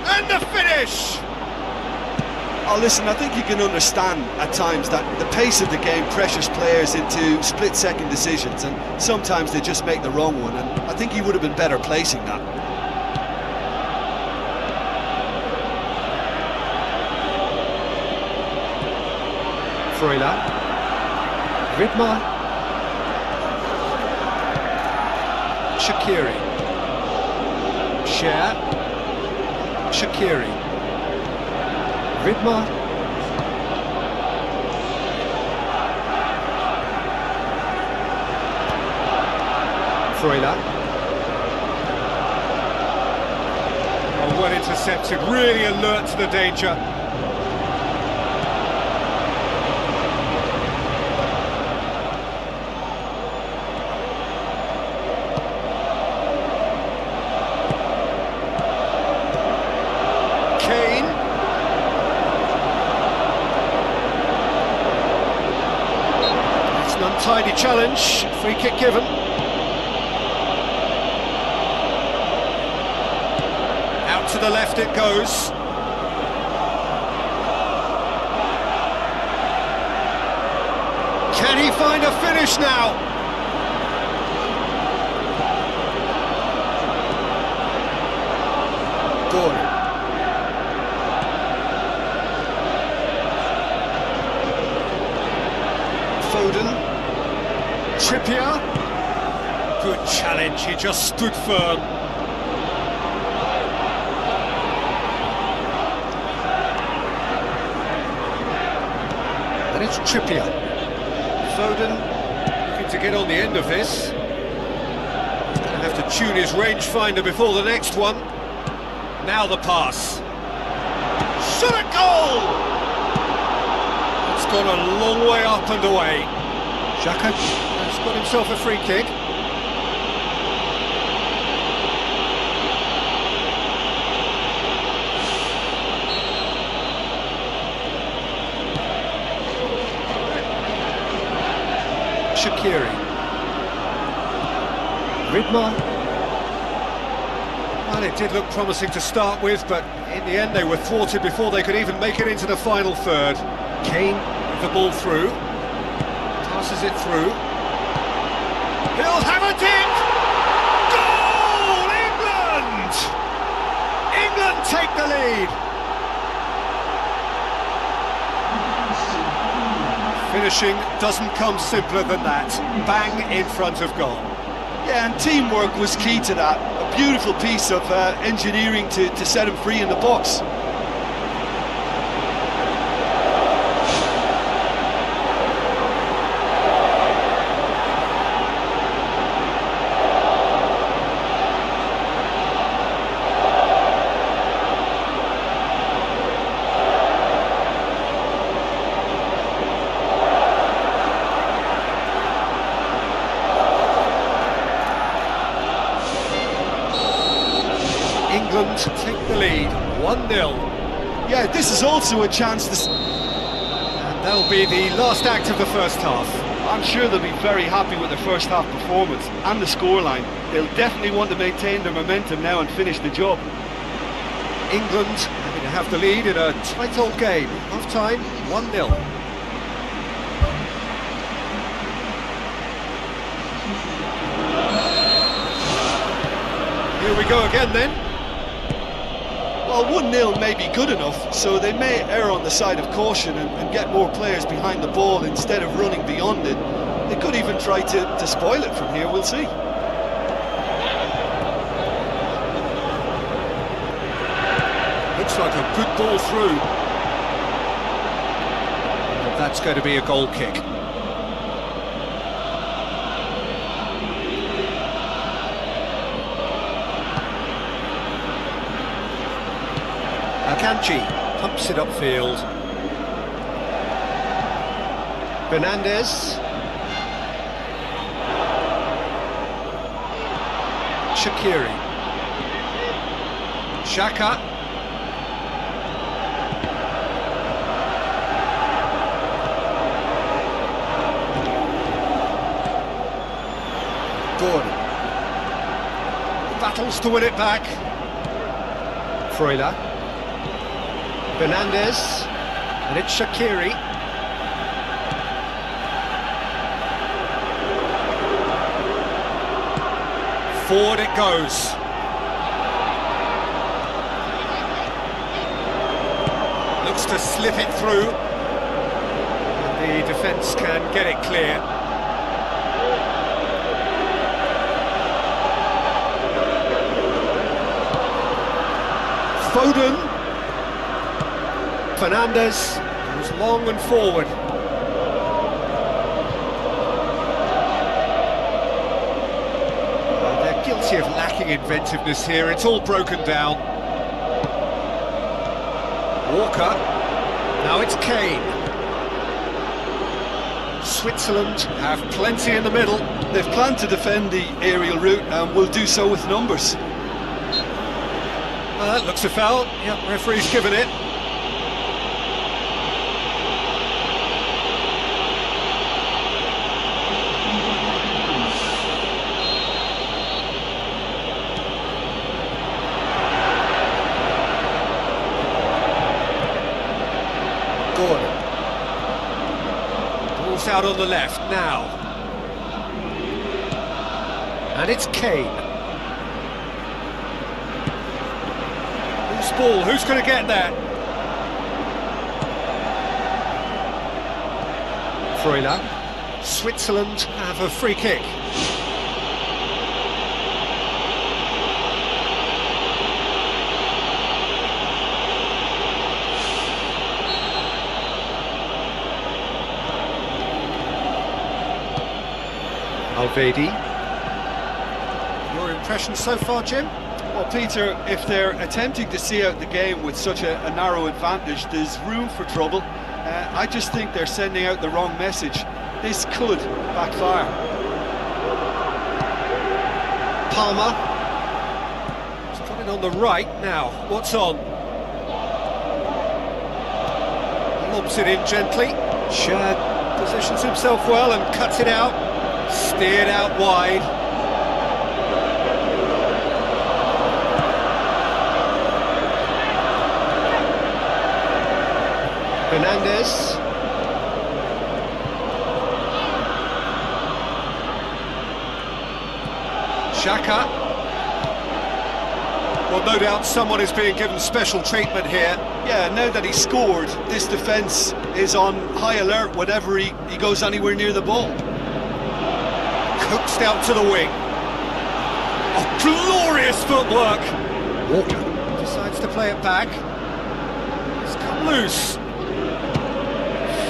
And the finish! Oh, listen, I think you can understand at times that the pace of the game pressures players into split-second decisions, and sometimes they just make the wrong one, and I think he would have been better placing that. Freuler. Vidmar. Shaqiri. Share. Shaqiri. Vidmar. Freuler. Oh, well intercepted, really alert to the danger. Untidy challenge, free kick given. Out to the left it goes. Can he find a finish now? Good. Foden. Trippier. Good challenge, he just stood firm. And it's Trippier. Foden looking to get on the end of this. He's going to have to tune his rangefinder before the next one. Now the pass. Shot at goal! It's gone a long way up and away. Xhaka has got himself a free kick. Shaqiri. Ridma. Well, it did look promising to start with, but in the end they were thwarted before they could even make it into the final third. Kane with the ball through. Passes it through. He'll have a dip! Goal! England! England take the lead! Finishing doesn't come simpler than that. Bang in front of goal. Yeah, and teamwork was key to that. A beautiful piece of engineering to set him free in the box. England take the lead, 1-0. Yeah, this is also a chance to... And that'll be the last act of the first half. I'm sure they'll be very happy with their first half performance and the scoreline. They'll definitely want to maintain their momentum now and finish the job. England having to have the lead in a tight old game. Half-time, 1-0. Here we go again then. Well, 1-0 may be good enough, so they may err on the side of caution and get more players behind the ball instead of running beyond it. They could even try to spoil it from here, we'll see. Looks like a good ball through. And that's going to be a goal kick. Akanji pumps it upfield. Fernandez. Shaqiri. Xhaka. Gordon. Battles to win it back. Freuler. Fernandez, and it's Shaqiri. Forward it goes. Looks to slip it through. And the defence can get it clear. Foden. Fernandez was long and forward. They're guilty of lacking inventiveness here. It's all broken down. Walker. Now it's Kane. Switzerland have plenty in the middle. They've planned to defend the aerial route and will do so with numbers. That looks a foul. Yep, referee's given it. Gordon. Ball's out on the left now. And it's Kane. Who's ball? Who's going to get that? Freuler. Switzerland have a free kick. Alvedi. Your impressions so far, Jim? Well, Peter, if they're attempting to see out the game with such a narrow advantage, there's room for trouble. I just think they're sending out the wrong message. This could backfire. Palmer. He's got it on the right now. What's on? Lobs it in gently. Shad positions himself well and cuts it out. Steered out wide. Fernandez. Xhaka. Well, no doubt someone is being given special treatment here. Yeah, now that he's scored, this defence is on high alert whenever he goes anywhere near the ball. Coaxed out to the wing. Oh, glorious footwork! Walker decides to play it back. It's come loose.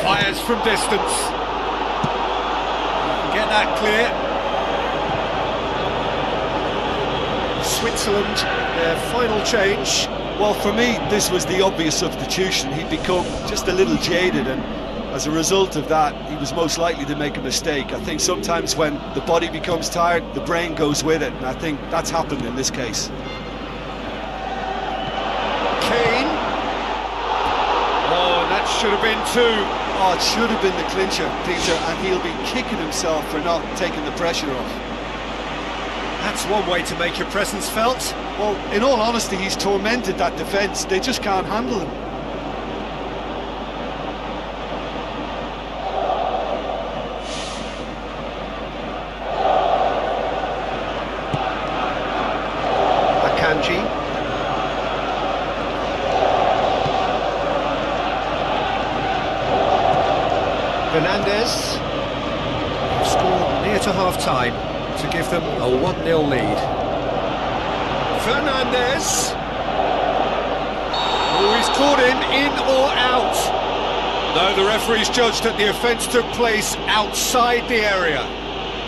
Fires from distance. Get that clear. Switzerland, their final change. Well, for me, this was the obvious substitution. He'd become just a little jaded, and as a result of that, he was most likely to make a mistake. I think sometimes when the body becomes tired, the brain goes with it, and I think that's happened in this case. Kane. Oh, that should have been two. Oh, it should have been the clincher, Peter, and he'll be kicking himself for not taking the pressure off. That's one way to make your presence felt. Well, in all honesty, he's tormented that defence. They just can't handle him. Akanji. Fernandez. They've scored near to half-time to give them a 1-0 lead. Fernandez. Oh, he's caught him in or out. No, the referee's judged that the offence took place outside the area.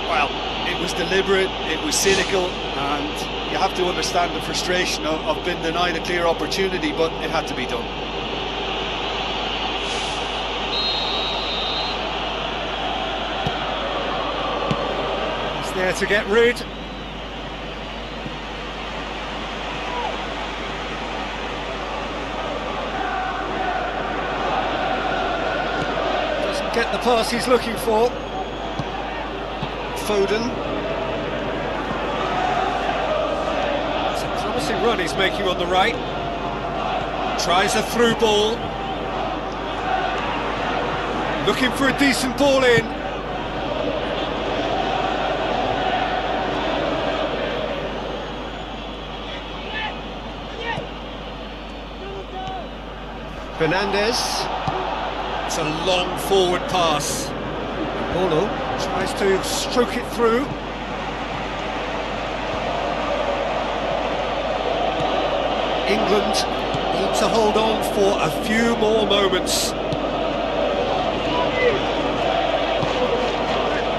Well, it was deliberate, it was cynical, and you have to understand the frustration of being denied a clear opportunity, but it had to be done. He's there to get rid. Doesn't get the pass he's looking for. Foden. It's a promising run he's making on the right. Tries a through ball. Looking for a decent ball in. Fernandez. It's a long forward pass. Paulo tries to stroke it through. England need to hold on for a few more moments.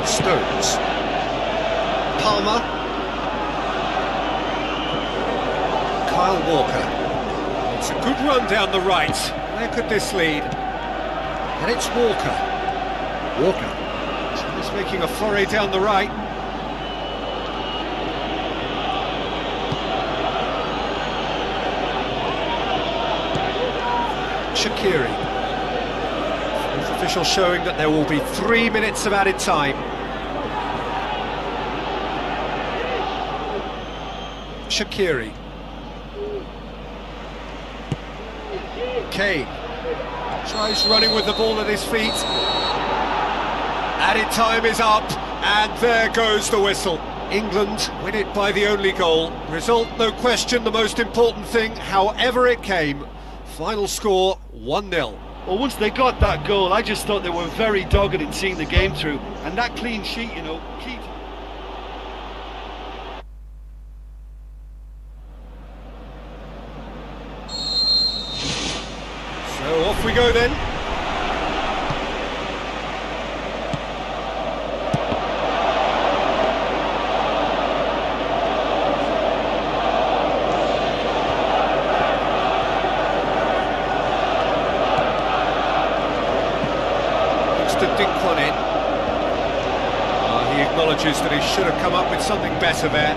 Stones. Palmer. Kyle Walker. It's a good run down the right. Where could this lead? And it's Walker. Walker. He's making a foray down the right. Shaqiri. Fourth official showing that there will be 3 minutes of added time. Shaqiri. Kane tries running with the ball at his feet. Added time is up, and there goes the whistle. England win it by the only goal. Result, no question, the most important thing, however it came. Final score, 1-0. Well, once they got that goal, I just thought they were very dogged in seeing the game through. And that clean sheet, you know, key. So off we go then. to dink one in. He acknowledges that he should have come up with something better there.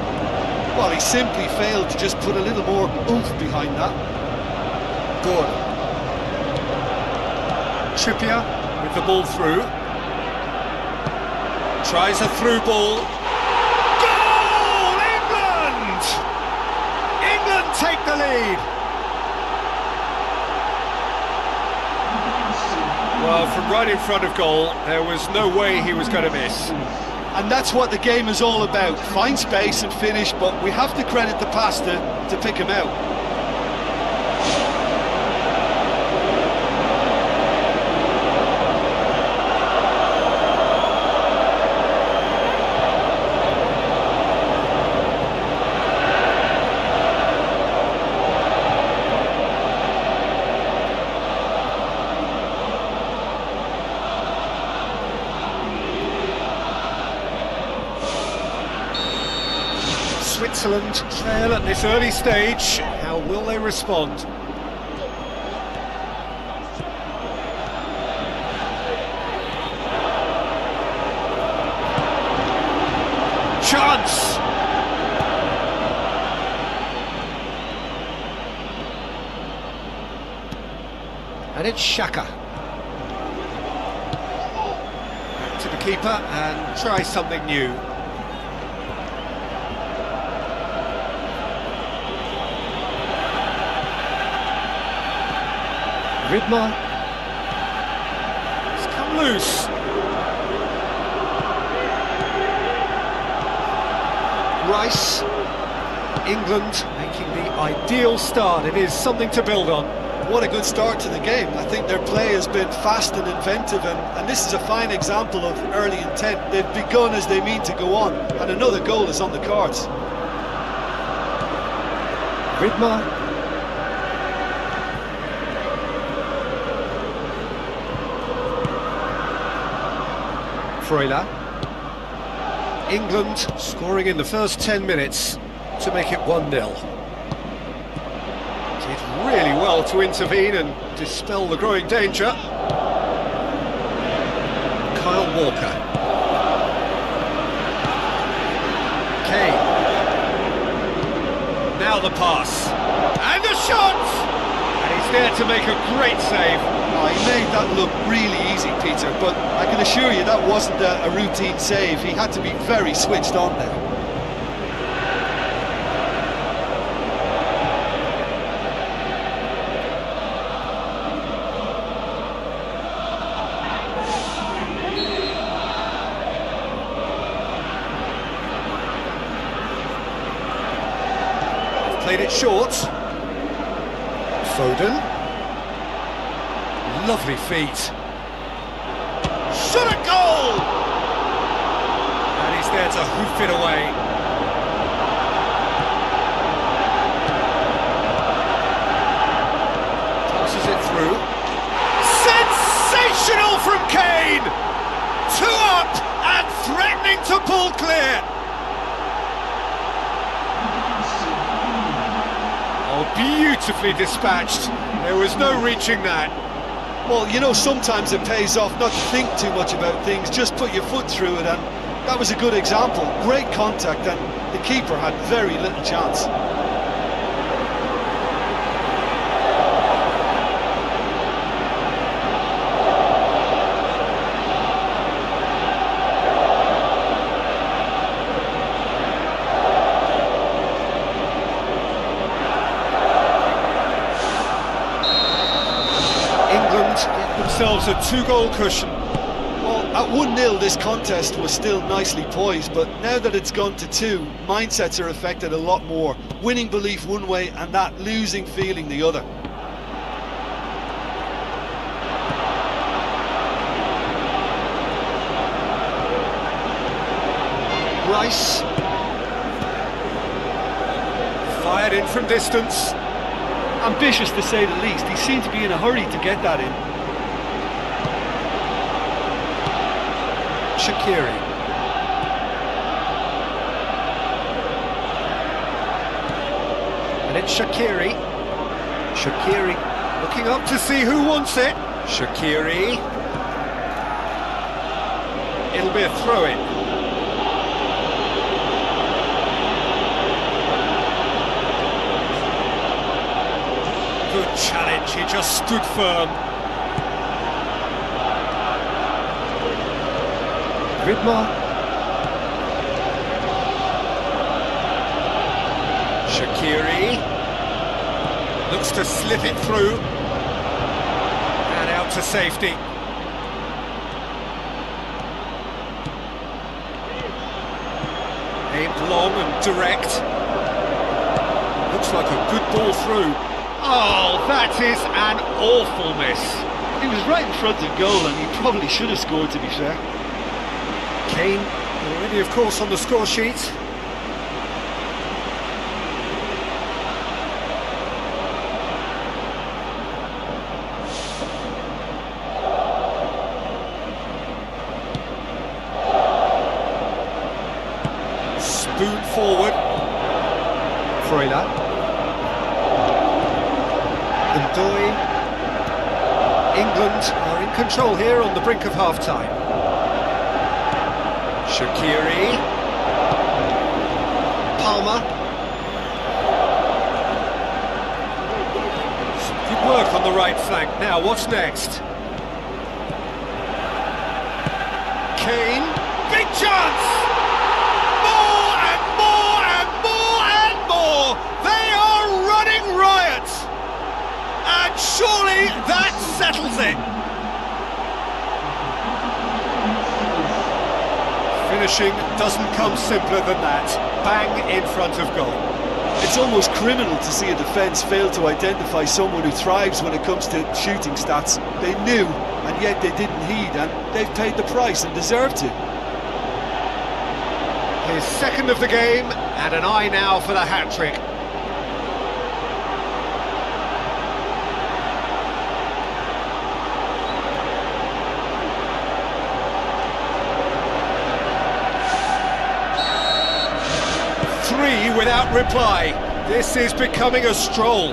Well, he simply failed to just put a little more oomph behind that. Gordon. Trippier with the ball through. Tries a through ball. Goal! England! England take the lead. Well, from right in front of goal, there was no way he was going to miss. And that's what the game is all about. Find space and finish, but we have to credit the passer to pick him out. Switzerland trail at this early stage. How will they respond? Chance! And it's Xhaka. Back to the keeper and try something new. Ridma. It's come loose. Rice. England making the ideal start. It is something to build on. What a good start to the game. I think their play has been fast and inventive, and this is a fine example of early intent. They've begun as they mean to go on, and another goal is on the cards. Ridma. England scoring in the first 10 minutes to make it 1-0. Did really well to intervene and dispel the growing danger. Kyle Walker. Kane. Now the pass. And the shot! And he's there to make a great save. Oh, he made that look really easy, Peter, but I can assure you that wasn't a routine save. He had to be very switched on there. Played it short. Foden. Lovely feet. Shot at goal! And he's there to hoof it away. Passes it through. Sensational from Kane! 2 up and threatening to pull clear. Oh, beautifully dispatched. There was no reaching that. Well, you know, sometimes it pays off not to think too much about things, just put your foot through it, and that was a good example. Great contact, and the keeper had very little chance. Get themselves a 2-goal cushion. Well, at 1-0 this contest was still nicely poised, but now that it's gone to 2, mindsets are affected a lot more. Winning belief one way and that losing feeling the other. Rice. Fired in from distance. Ambitious to say the least. He seemed to be in a hurry to get that in. Shaqiri. And it's Shaqiri. Shaqiri looking up to see who wants it. Shaqiri. It'll be a throw-in. Good challenge, he just stood firm. Vidmar. Shaqiri. Looks to slip it through. And out to safety. Aimed long and direct. Looks like a good ball through. Oh, that is an awful miss. He was right in front of goal and he probably should have scored, to be fair. Kane already, of course, on the score sheet. Spoon forward. Freuler. Ndoye. England are in control here on the brink of half-time. Shaqiri. Palmer. Some good work on the right flank. Now, what's next? Kane. Big chance! More and more and more and more! They are running riot! And surely that settles it! Finishing doesn't come simpler than that. Bang in front of goal. It's almost criminal to see a defence fail to identify someone who thrives when it comes to shooting stats. They knew, and yet they didn't heed, and they've paid the price and deserved to. His second of the game, and an eye now for the hat-trick. Three without reply. This is becoming a stroll.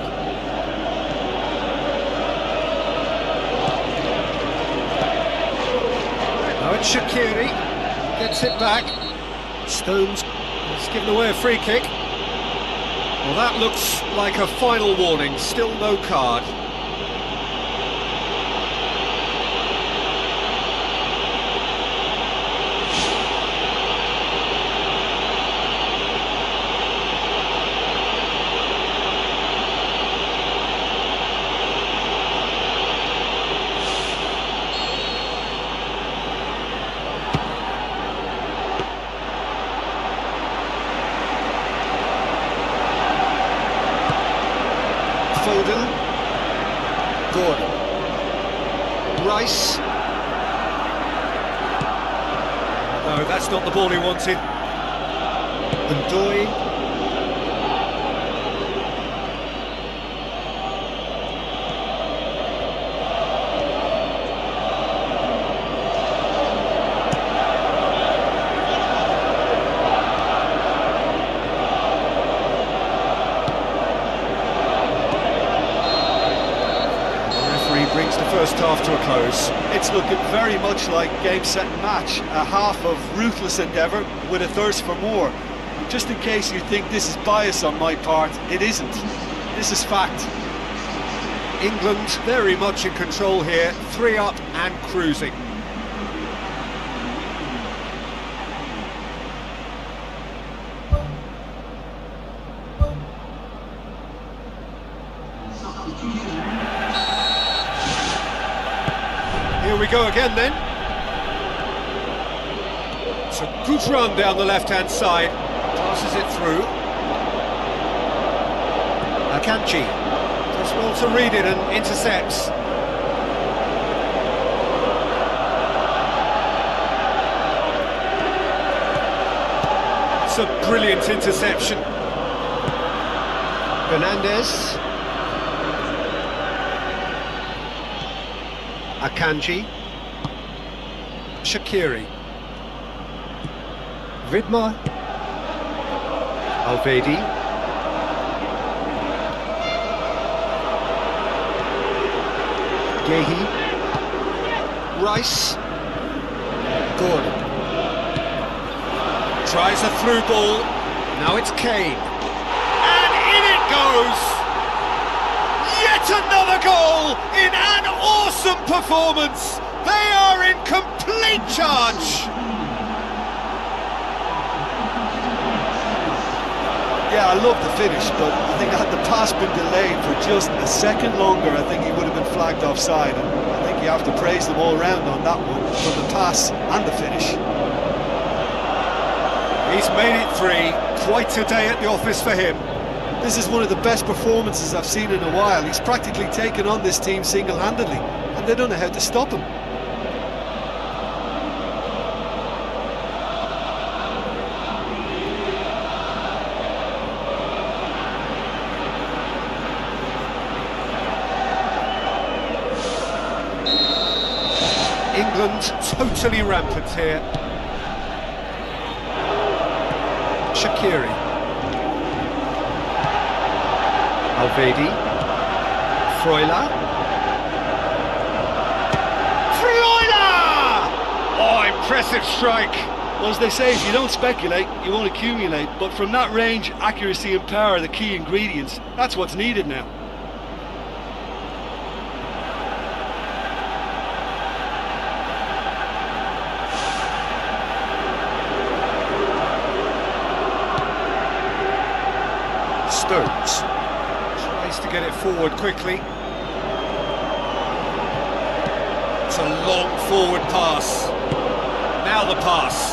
Now it's Shaqiri. Gets it back. Stones has given away a free kick. Well, that looks like a final warning. Still no card. Foden. Gordon. Rice. No, that's not the ball he wanted. Ndoye. Brings the first half to a close. It's looking very much like game, set and match. A half of ruthless endeavour with a thirst for more. Just in case you think this is bias on my part, it isn't. This is fact. England very much in control here, 3 up and cruising. Here we go again then. It's a good run down the left-hand side. Passes it through. Akanji does well to read it and intercepts. It's a brilliant interception. Fernandez. Akanji. Shaqiri. Vidmar. Alvedi. Gehi. Rice. Gordon. Tries a through ball. Now it's Kane. And in it goes! Yet another goal in an awesome performance! They are in complete charge! Yeah, I love the finish, but I think had the pass been delayed for just a second longer, I think he would have been flagged offside. And I think you have to praise them all round on that one, from the pass and the finish. He's made it 3. Quite a day at the office for him. This is one of the best performances I've seen in a while. He's practically taken on this team single-handedly, and they don't know how to stop him. England totally rampant here. Shaqiri. Alvedi. Freuler. Oh, impressive strike. Well, as they say, if you don't speculate, you won't accumulate. But from that range, accuracy and power are the key ingredients. That's what's needed now. Stones tries to get it forward quickly. It's a long forward pass. Now the pass.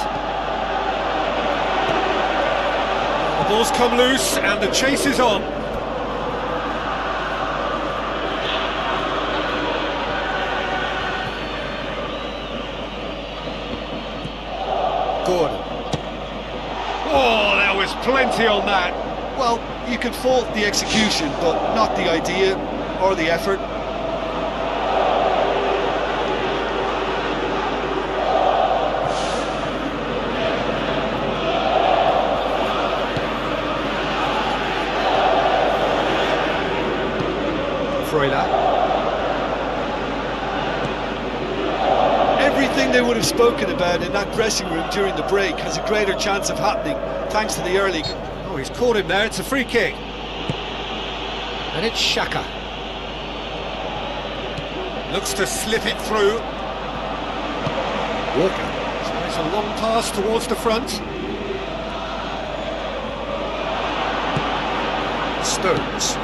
The ball's come loose and the chase is on. Gordon. Oh, there was plenty on that. Well, you can fault the execution, but not the idea or the effort. Freuler. Everything they would have spoken about in that dressing room during the break has a greater chance of happening thanks to the early... Oh, he's caught him there, it's a free kick. And it's Xhaka. Looks to slip it through. Walker tries a long pass towards the front. Stones.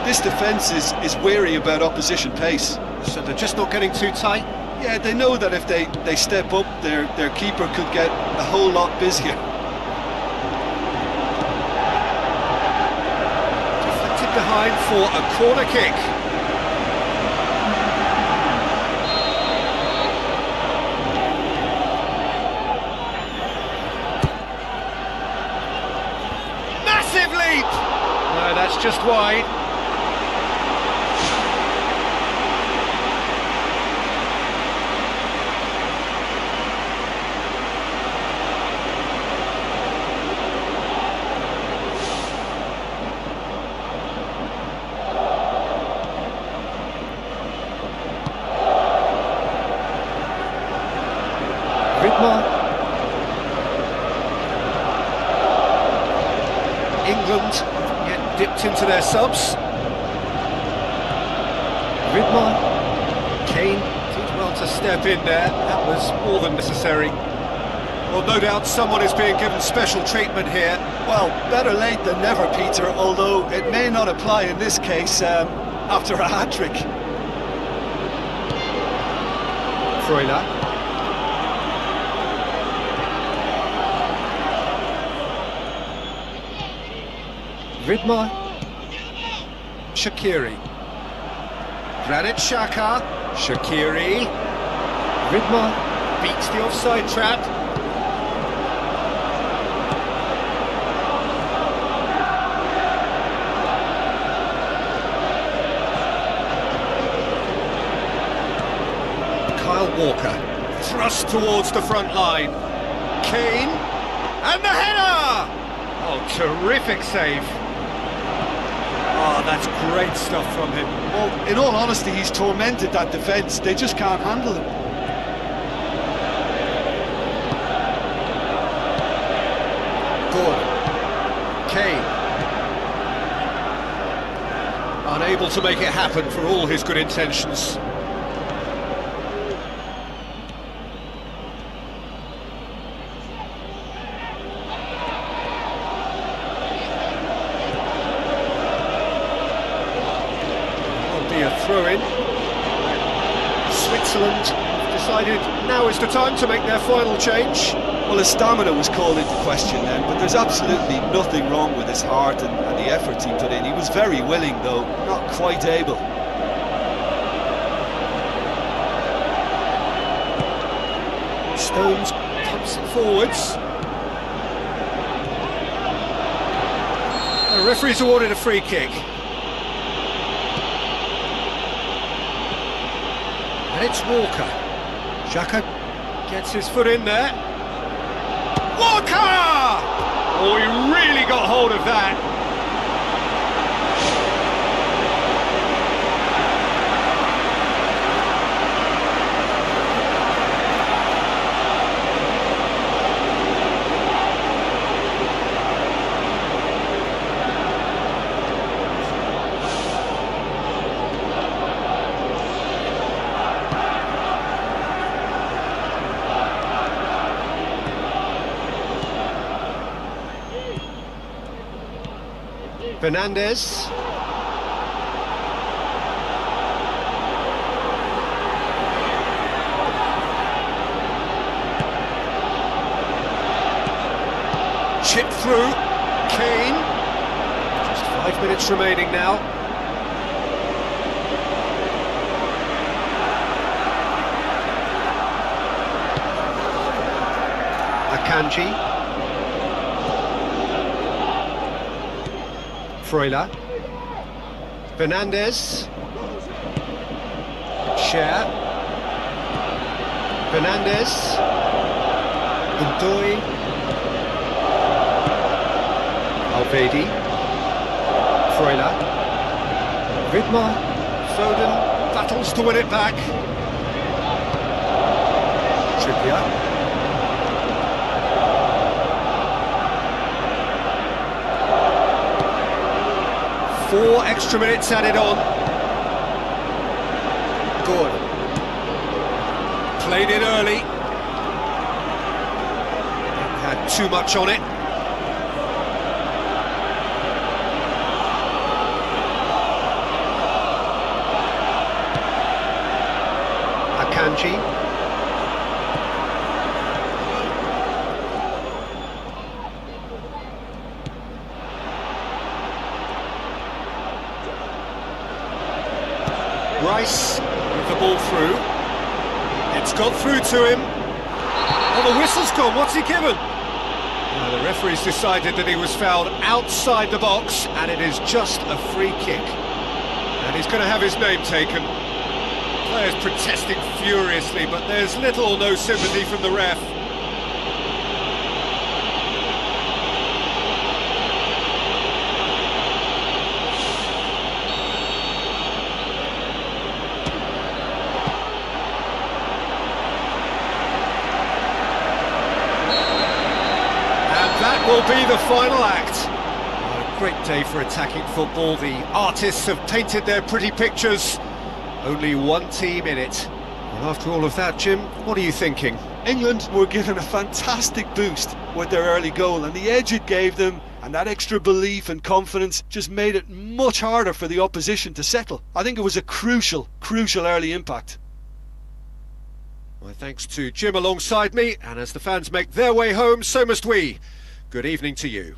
This defence is wary about opposition pace. So they're just not getting too tight? Yeah, they know that if they step up, their keeper could get a whole lot busier. Deflected behind for a corner kick. Massive leap! No, that's just wide. England get dipped into their subs. Ridmar. Kane did well to step in there. That was more than necessary. Well, no doubt someone is being given special treatment here. Well, better late than never, Peter, although it may not apply in this case after a hat-trick. Freuler. Ridmar. Shaqiri. Granit Xhaka. Shaqiri. Ridmar beats the offside trap. Kyle Walker thrust towards the front line. Kane and the header! Oh, terrific save. Oh, that's great stuff from him. Well, in all honesty, he's tormented that defence. They just can't handle him. unable to make it happen for all his good intentions. Will be a throw-in. Switzerland decided now is the time to make their final change. Well, his stamina was called into question then, but there's absolutely nothing wrong with his heart and the efforts he put in. He was very willing, though, not quite able. Stones pumps it forwards. The referee's awarded a free kick. And it's Walker. Xhaka gets his foot in there. Walker! Oh, he really got hold of that. Fernandez. Chip through. Kane. Just 5 minutes remaining now. Akanji. Freuler. Fernandez. Cher. Fernandez. Undoi. Alvedi. Freuler. Vidmar. Foden battles to win it back. Trippier. 4 extra minutes added on. Good. Played it early. Had too much on it. Akanji. Rice with the ball through. It's got through to him. Oh, the whistle's gone. What's he given? The referee's decided that he was fouled outside the box, and it is just a free kick. And he's going to have his name taken. Players protesting furiously, but there's little or no sympathy from the ref. Will be the final act. What a great day for attacking football. The artists have painted their pretty pictures. Only one team in it. Well, after all of that, Jim, what are you thinking? England were given a fantastic boost with their early goal, and the edge it gave them and that extra belief and confidence just made it much harder for the opposition to settle. I think it was a crucial early impact. Well, thanks to Jim alongside me, and as the fans make their way home, so must we. Good evening to you.